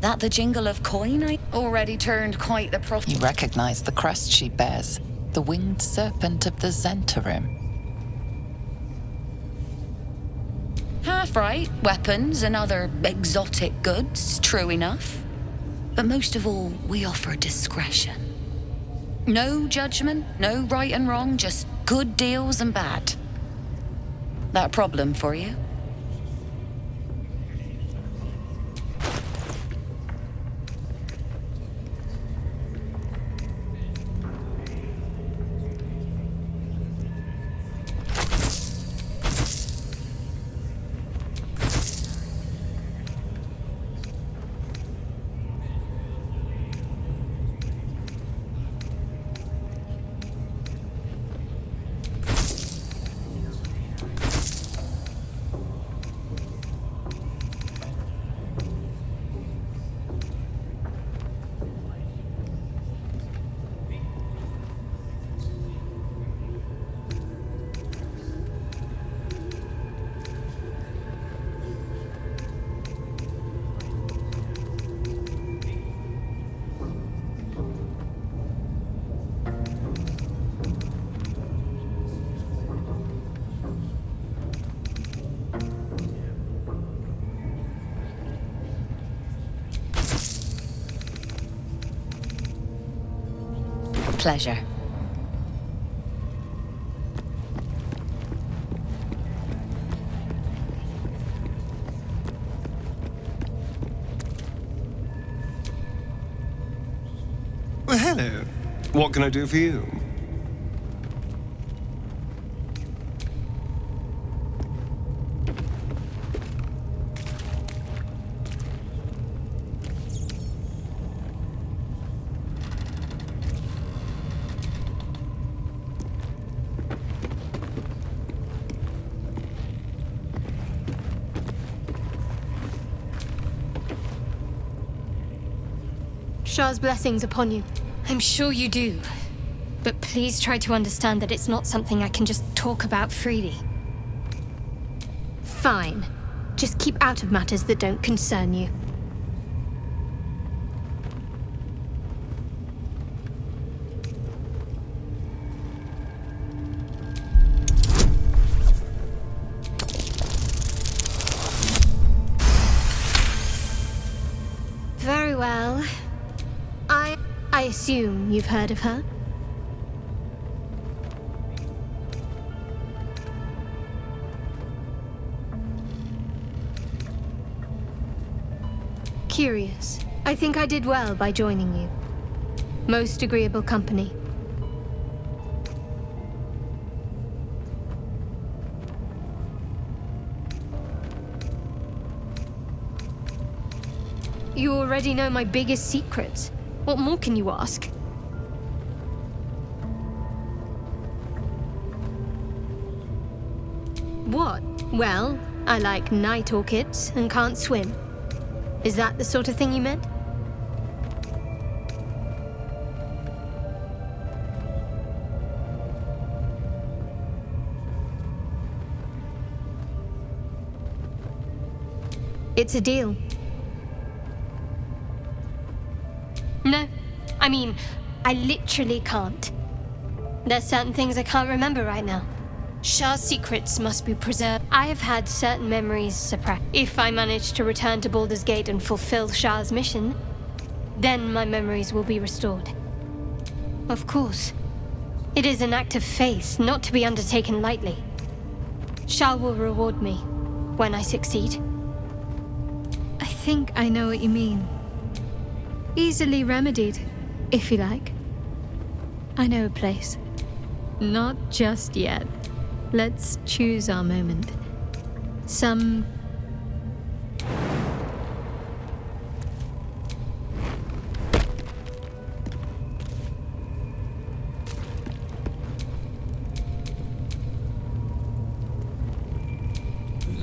Speaker 6: That the jingle of coin I already turned quite the prof. You recognize the crest she bears, the winged serpent of the Zentarim. Half right, weapons and other exotic goods, true enough. But most of all, we offer discretion. No judgment, no right and wrong, just good deals and bad. That a problem for you? Pleasure.
Speaker 9: Well, hello. What can I do for you?
Speaker 10: Shah's blessings upon you. I'm sure you do. But please try to understand that it's not something I can just talk about freely. Fine. Just keep out of matters that don't concern you. Very well. I assume you've heard of her? Curious. I think I did well by joining you. Most agreeable company. You already know my biggest secrets. What more can you ask? What? Well, I like night orchids and can't swim. Is that the sort of thing you meant? It's a deal. No, I mean, I literally can't. There's certain things I can't remember right now. Shah's secrets must be preserved. I have had certain memories suppressed. If I manage to return to Baldur's Gate and fulfill Shah's mission, then my memories will be restored. Of course. It is an act of faith, not to be undertaken lightly. Shah will reward me when I succeed. I think I know what you mean. Easily remedied, if you like. I know a place. Not just yet. Let's choose our moment. Some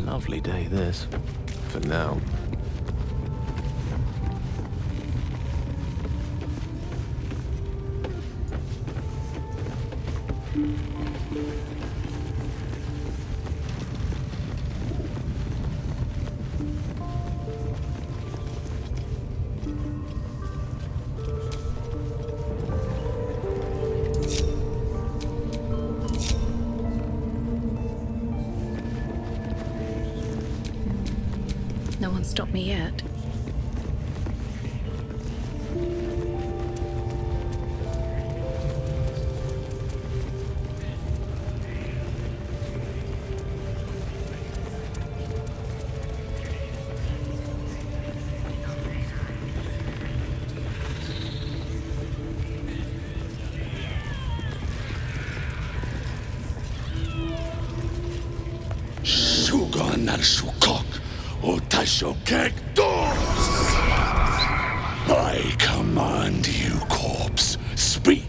Speaker 11: Lovely day, this. For now.
Speaker 5: No one stopped me yet.
Speaker 18: Sugan al Shukok, Otashokek Doors! I command you, corpse. Speak.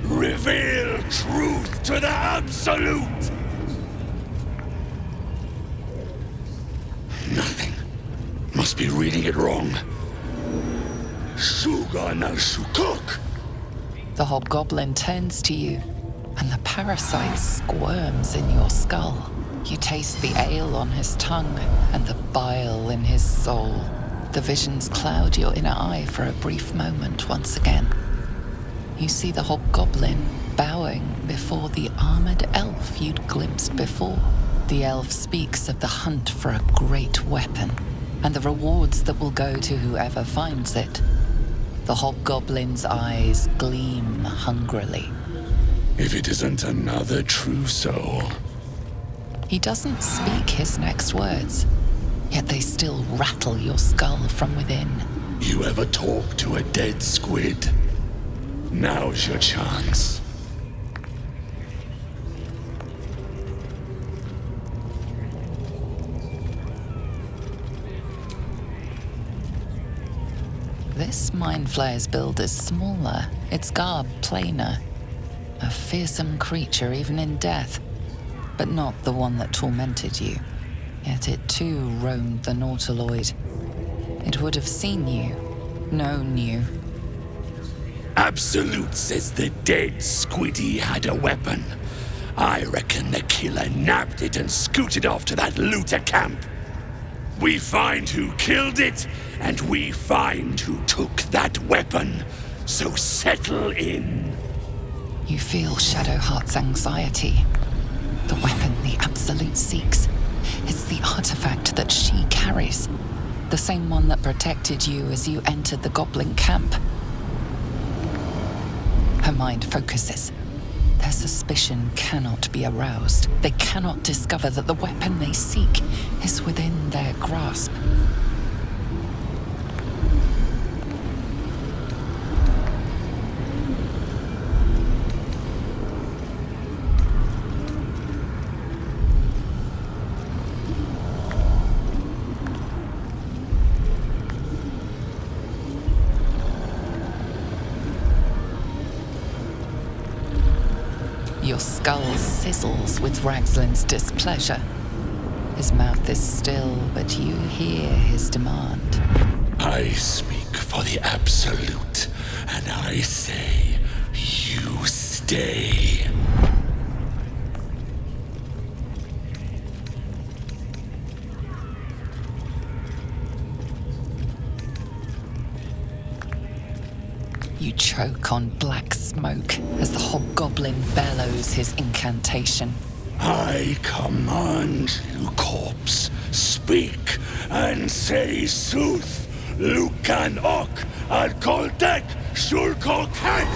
Speaker 18: Reveal truth to the Absolute! Nothing. Must be reading it wrong. Sugan al Shukok!
Speaker 6: The hobgoblin turns to you, and the parasite squirms in your skull. You taste the ale on his tongue and the bile in his soul. The visions cloud your inner eye for a brief moment once again. You see the hobgoblin bowing before the armored elf you'd glimpsed before. The elf speaks of the hunt for a great weapon and the rewards that will go to whoever finds it. The hobgoblin's eyes gleam hungrily.
Speaker 18: If it isn't another true soul.
Speaker 6: He doesn't speak his next words, yet they still rattle your skull from within.
Speaker 18: You ever talk to a dead squid? Now's your chance.
Speaker 6: This Mind Flayer's build is smaller, its garb plainer. A fearsome creature even in death, but not the one that tormented you. Yet it too roamed the Nautiloid. It would have seen you, known you.
Speaker 18: Absolute says the dead squiddy had a weapon. I reckon the killer nabbed it and scooted off to that looter camp. We find who killed it, and we find who took that weapon. So settle in.
Speaker 6: You feel Shadowheart's anxiety. The weapon the Absolute seeks. It's the artifact that she carries. The same one that protected you as you entered the goblin camp. Her mind focuses. Their suspicion cannot be aroused. They cannot discover that the weapon they seek is within their grasp. Your skull sizzles with Ragslin's displeasure. His mouth is still, but you hear his demand.
Speaker 18: I speak for the Absolute, and I say, you stay.
Speaker 6: You choke on black smoke as the hobgoblin bellows his incantation.
Speaker 18: I command you, corpse. Speak and say sooth. Lucan ok al koldek shulkolkek.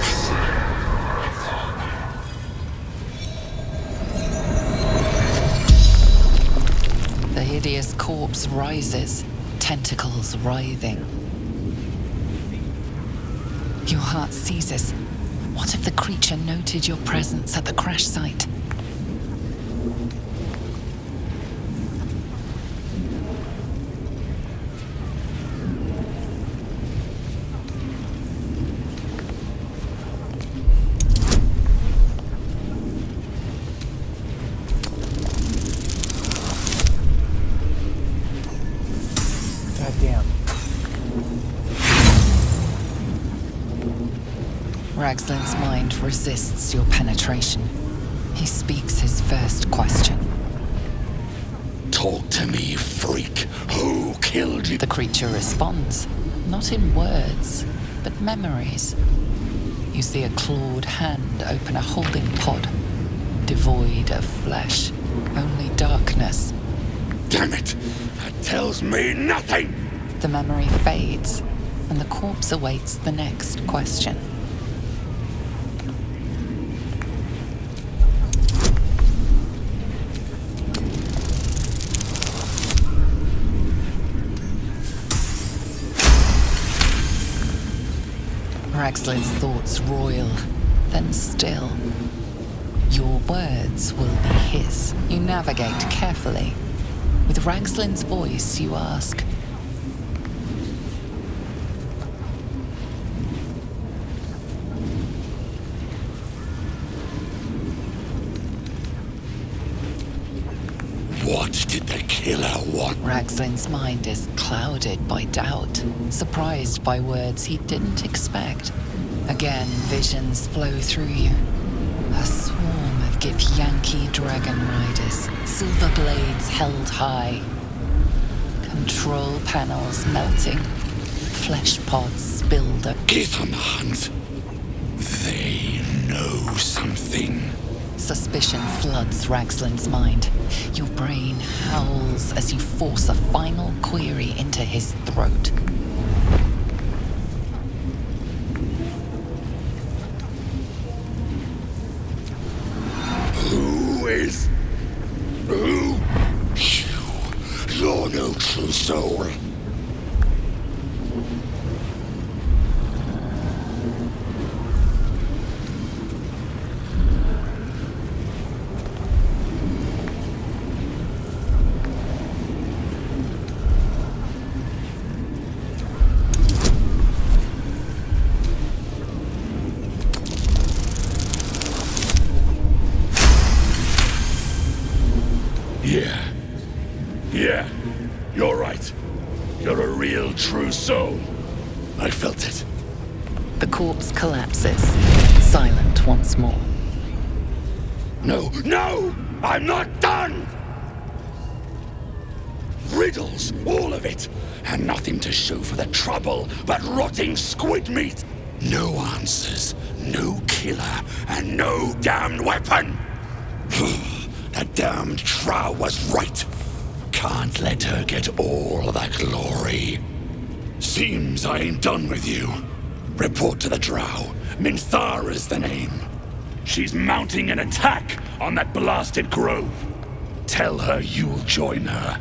Speaker 6: The hideous corpse rises, tentacles writhing. Your heart seizes. What if the creature noted your presence at the crash site? Ragslin's mind resists your penetration. He speaks his first question.
Speaker 18: Talk to me, freak. Who killed you?
Speaker 6: The creature responds, not in words, but memories. You see a clawed hand open a holding pod, devoid of flesh, only darkness.
Speaker 18: Damn it! That tells me nothing!
Speaker 6: The memory fades, and the corpse awaits the next question. Ragslin's thoughts roil, then still. Your words will be his. You navigate carefully. With Ragslin's voice, you ask,
Speaker 18: What did the killer want?
Speaker 6: Ragslin's mind is clouded by doubt, surprised by words he didn't expect. Again, visions flow through you. A swarm of Githyanki dragon riders, silver blades held high. Control panels melting, flesh pods spilled.
Speaker 18: Get on the hunt. They know something.
Speaker 6: Suspicion floods Ragslin's mind. Your brain howls as you force a final query into his throat.
Speaker 18: Who? You're no true soul. Yeah, you're right. You're a real true soul. I felt it.
Speaker 6: The corpse collapses, silent once more.
Speaker 18: No, I'm not done! Riddles, all of it, and nothing to show for the trouble but rotting squid meat. No answers, no killer, and no damned weapon. That damned Trow was right. Can't let her get all that glory. Seems I ain't done with you. Report to the Drow. Minthara's the name. She's mounting an attack on that blasted grove. Tell her you'll join her.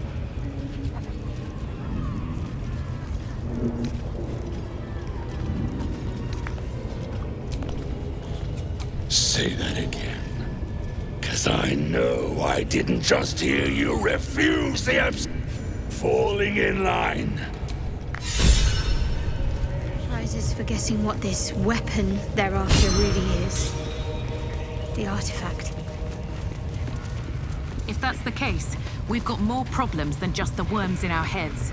Speaker 18: Say that again. 'Cause I know I didn't just hear you refuse the falling in line.
Speaker 10: Prizes for guessing what this weapon they're after really is. The artifact.
Speaker 5: If that's the case, we've got more problems than just the worms in our heads.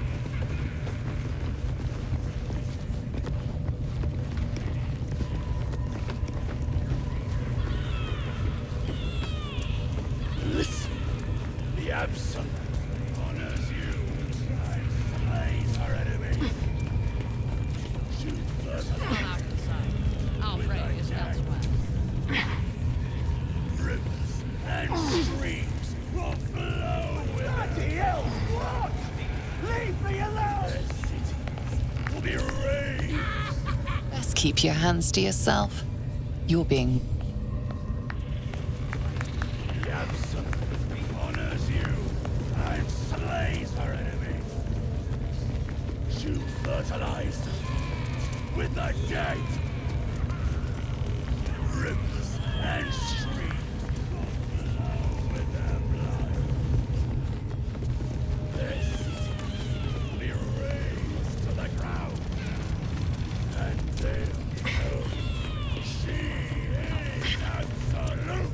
Speaker 18: Listen, the Absolute honors you and slays our enemies. Shoot first.
Speaker 2: Our prey is elsewhere.
Speaker 18: Rivers and streams will flow with bloody hell! What? Leave me alone! Their cities will be razed.
Speaker 6: Best keep your hands to yourself. You're being...
Speaker 18: The Absolute honors you and slays her enemies. You fertilize the field with the dead. Rivers and streams will flow with their blood. Their cities will be razed to the ground. And they'll know she is absolute.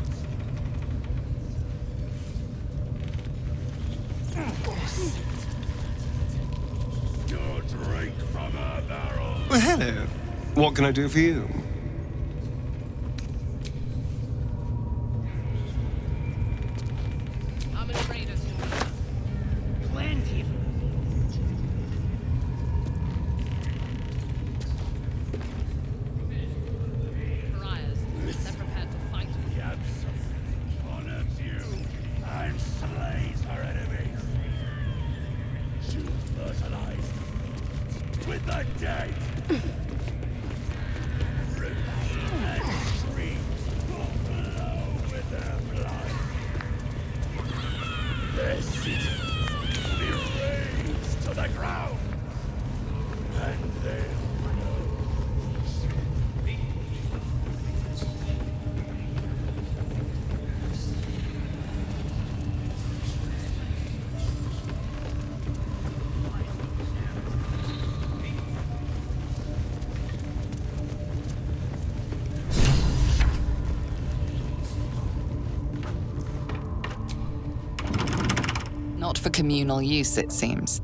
Speaker 18: Go drink from her barrel.
Speaker 9: Well, hello. What can I do for you?
Speaker 18: the dead! Roots and streams will flow with their blood. Their cities will be razed to the ground. And they'll
Speaker 6: Not for communal use, it seems.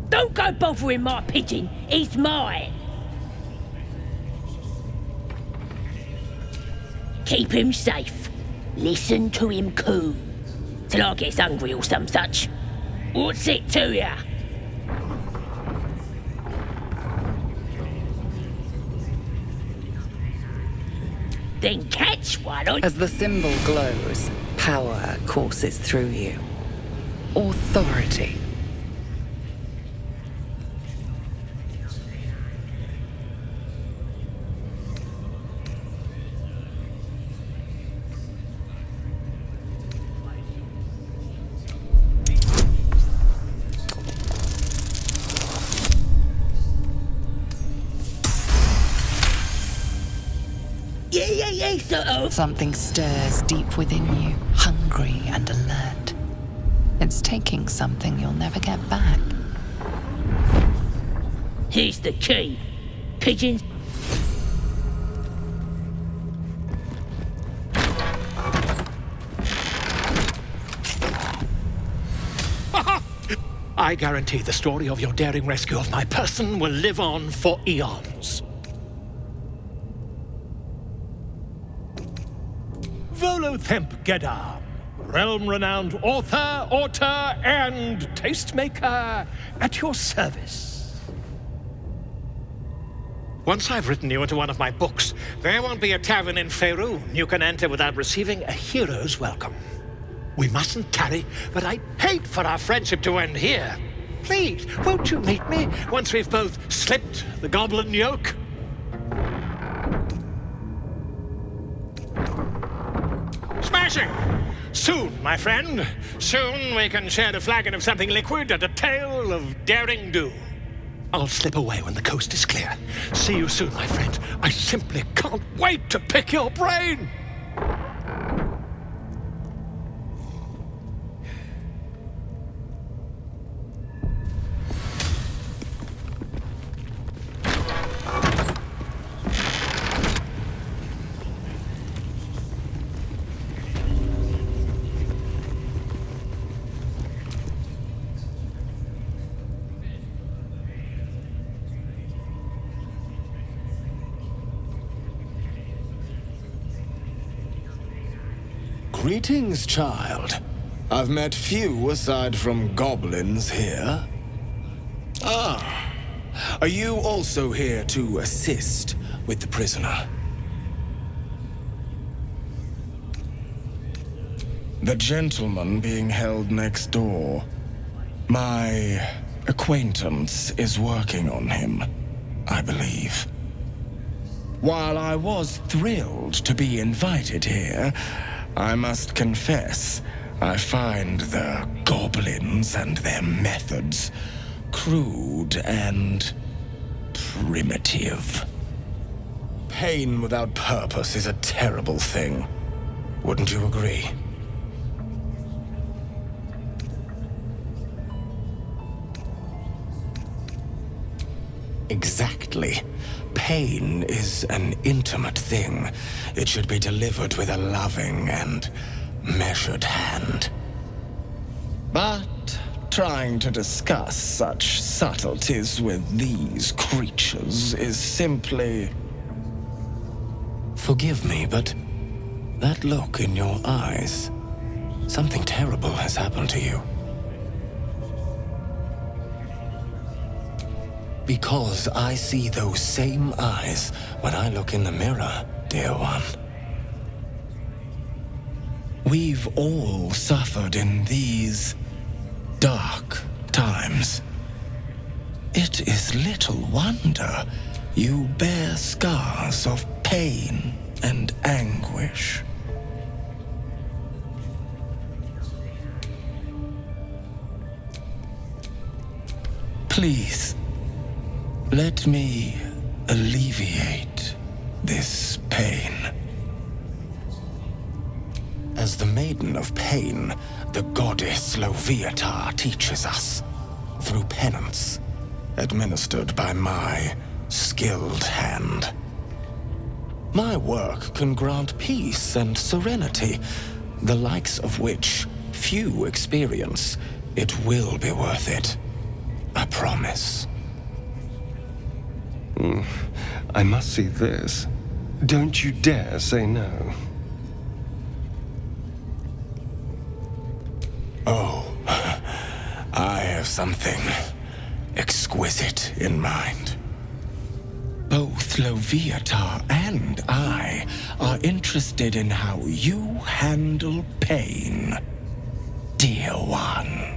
Speaker 19: Don't go bothering my pigeon. He's mine. Keep him safe. Listen to him coo. Till I gets hungry or some such. What's it to ya? Then catch one on...
Speaker 6: As the symbol glows, power courses through you. Authority.
Speaker 19: Yeah, sort of.
Speaker 6: Something stirs deep within you, hungry and alert. It's taking something you'll never get back.
Speaker 19: Here's the key. Pigeons.
Speaker 3: I guarantee the story of your daring rescue of my person will live on for eons. Volothemp Gedam, realm-renowned author, auteur, and tastemaker at your service. Once I've written you into one of my books, there won't be a tavern in Faerun you can enter without receiving a hero's welcome. We mustn't tarry, but I'd hate for our friendship to end here. Please, won't you meet me once we've both slipped the goblin yoke? Smashing! Soon, my friend. Soon we can share a flagon of something liquid and a tale of daring do. I'll slip away when the coast is clear. See you soon, my friend. I simply can't wait to pick your brain!
Speaker 20: Greetings, child. I've met few aside from goblins here. Ah, are you also here to assist with the prisoner? The gentleman being held next door. My acquaintance is working on him, I believe. While I was thrilled to be invited here, I must confess, I find the goblins and their methods crude and primitive. Pain without purpose is a terrible thing. Wouldn't you agree? Exactly. Pain is an intimate thing. It should be delivered with a loving and measured hand. But trying to discuss such subtleties with these creatures is simply... Forgive me, but that look in your eyes, something terrible has happened to you. Because I see those same eyes when I look in the mirror, dear one. We've all suffered in these dark times. It is little wonder you bear scars of pain and anguish. Please, let me alleviate this pain. As the Maiden of Pain, the goddess Loviatar teaches us, through penance, administered by my skilled hand. My work can grant peace and serenity, the likes of which few experience. It will be worth it. I promise.
Speaker 9: I must see this. Don't you dare say no.
Speaker 20: Oh, I have something exquisite in mind. Both Loviatar and I are interested in how you handle pain, dear one.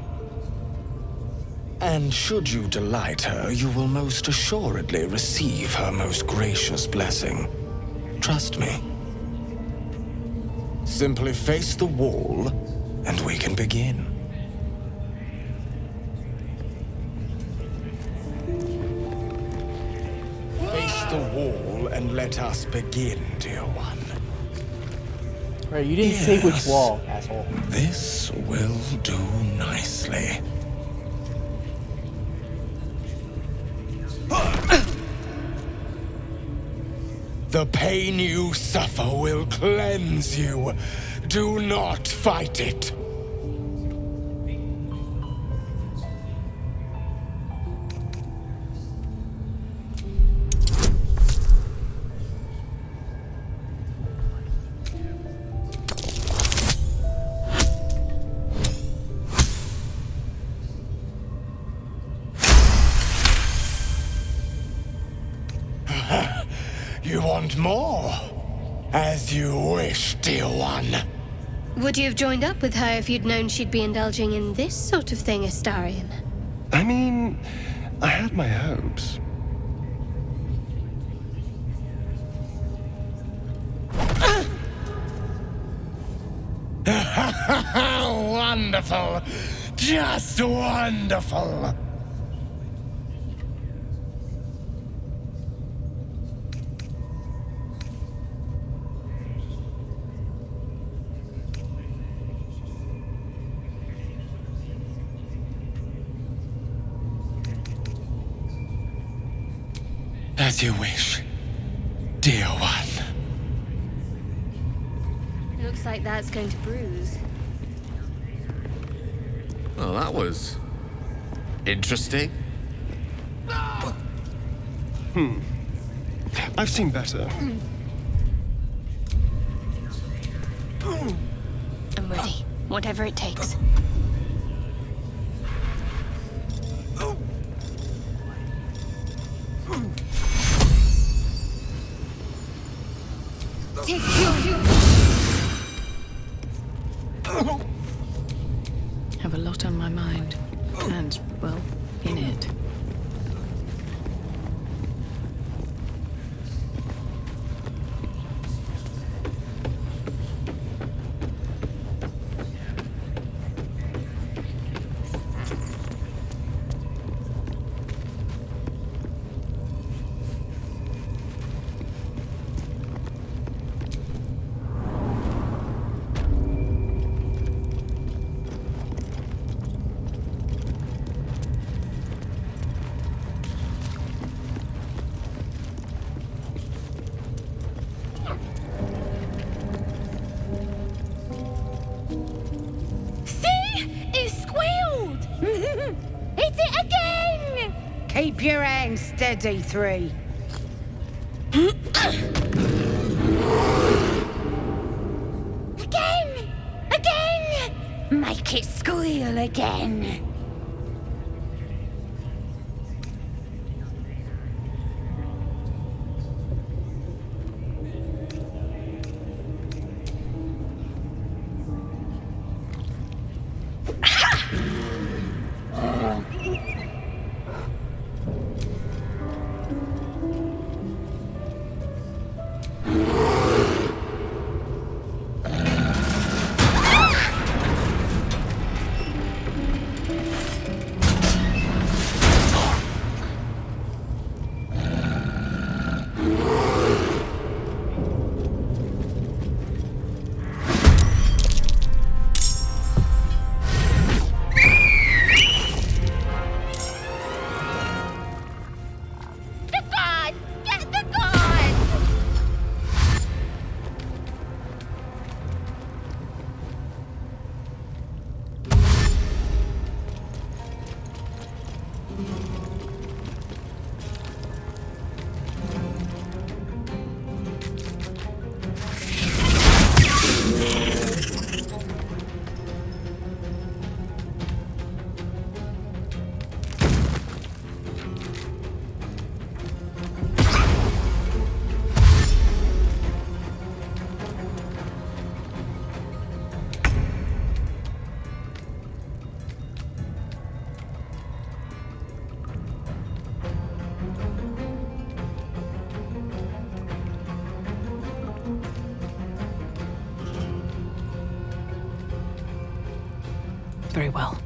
Speaker 20: And should you delight her, you will most assuredly receive her most gracious blessing. Trust me. Simply face the wall, and we can begin. Face the wall and let us begin, dear one.
Speaker 1: Right, you didn't say which wall, asshole.
Speaker 20: This will do nicely. The pain you suffer will cleanse you. Do not fight it. You want more? As you wish, dear one.
Speaker 10: Would you have joined up with her if you'd known she'd be indulging in this sort of thing, Astarion?
Speaker 9: I mean, I had my hopes.
Speaker 20: Wonderful. Just wonderful. As you wish, dear one.
Speaker 10: Looks like that's going to bruise.
Speaker 11: Well, that was interesting.
Speaker 9: I've seen better.
Speaker 10: I'm ready. Whatever it takes.
Speaker 5: Have a lot on my mind. And, well, in it.
Speaker 13: Keep your hands steady, 3. Again! Again! Make it squeal again.
Speaker 5: very well.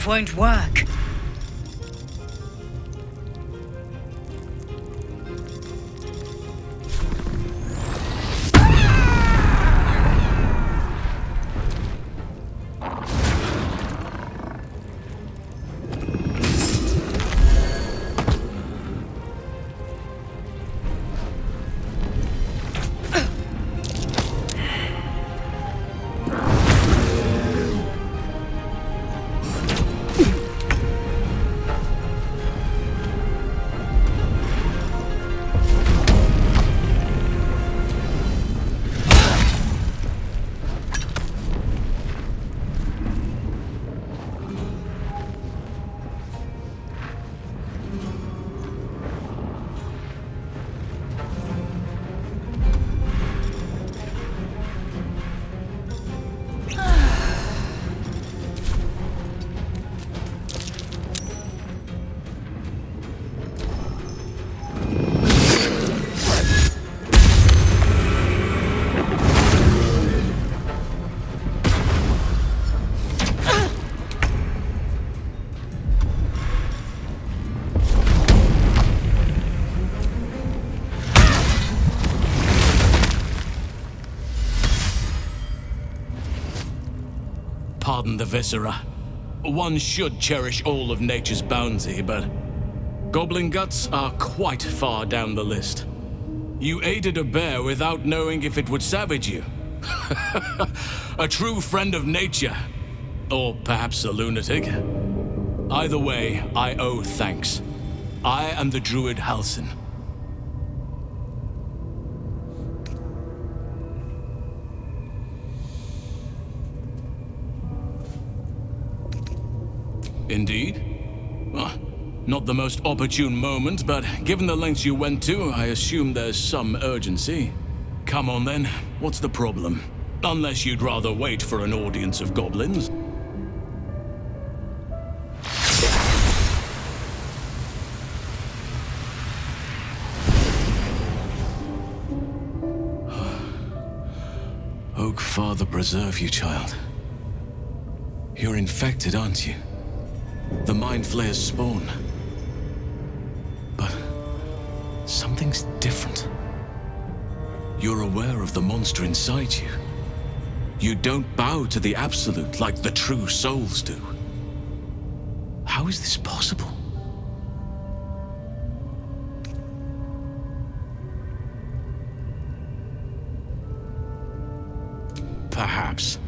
Speaker 16: stuff won't work.
Speaker 4: Pardon the viscera. One should cherish all of nature's bounty, but goblin guts are quite far down the list. You aided a bear without knowing if it would savage you. A true friend of nature. Or perhaps a lunatic. Either way, I owe thanks. I am the druid Halsin. Indeed? Not the most opportune moment, but given the lengths you went to, I assume there's some urgency. Come on then, what's the problem? Unless you'd rather wait for an audience of goblins. Oak Father preserve you, child. You're infected, aren't you? The Mind Flayer's spawn. But something's different. You're aware of the monster inside you. You don't bow to the Absolute like the true souls do. How is this possible? Perhaps.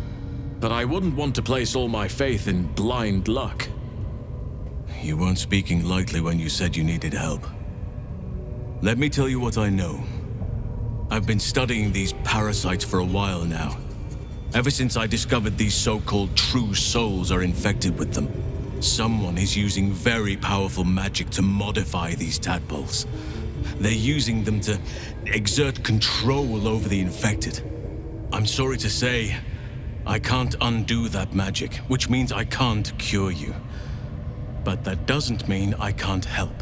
Speaker 4: But I wouldn't want to place all my faith in blind luck. You weren't speaking lightly when you said you needed help. Let me tell you what I know. I've been studying these parasites for a while now. Ever since I discovered these so-called true souls are infected with them. Someone is using very powerful magic to modify these tadpoles. They're using them to exert control over the infected. I'm sorry to say, I can't undo that magic, which means I can't cure you. But that doesn't mean I can't help.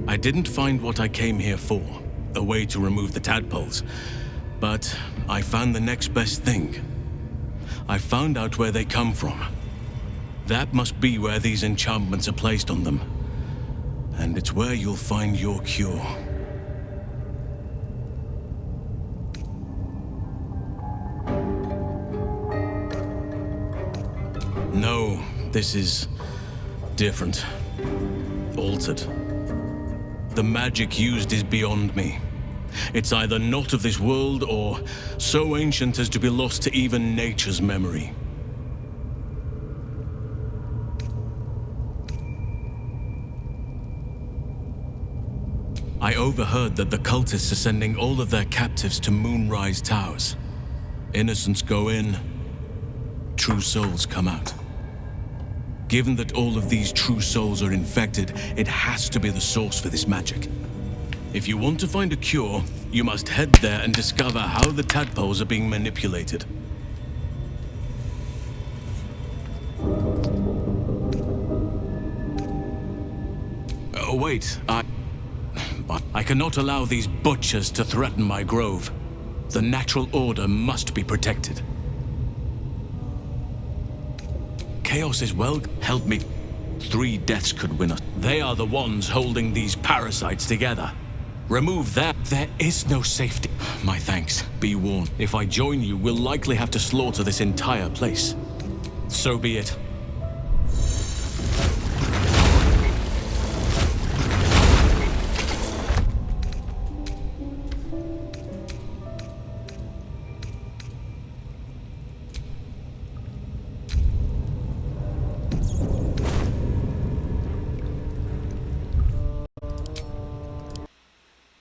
Speaker 4: I didn't find what I came here for, a way to remove the tadpoles, but I found the next best thing. I found out where they come from. That must be where these enchantments are placed on them. And it's where you'll find your cure. No, this is different. Altered. The magic used is beyond me. It's either not of this world or so ancient as to be lost to even nature's memory. I overheard that the cultists are sending all of their captives to Moonrise Towers. Innocents go in, true souls come out. Given that all of these true souls are infected, it has to be the source for this magic. If you want to find a cure, you must head there and discover how the tadpoles are being manipulated. Oh, wait, I cannot allow these butchers to threaten my grove. The natural order must be protected. Chaos is well. Help me. 3 deaths could win us. They are the ones holding these parasites together. Remove that. There is no safety. My thanks. Be warned. If I join you, we'll likely have to slaughter this entire place. So be it.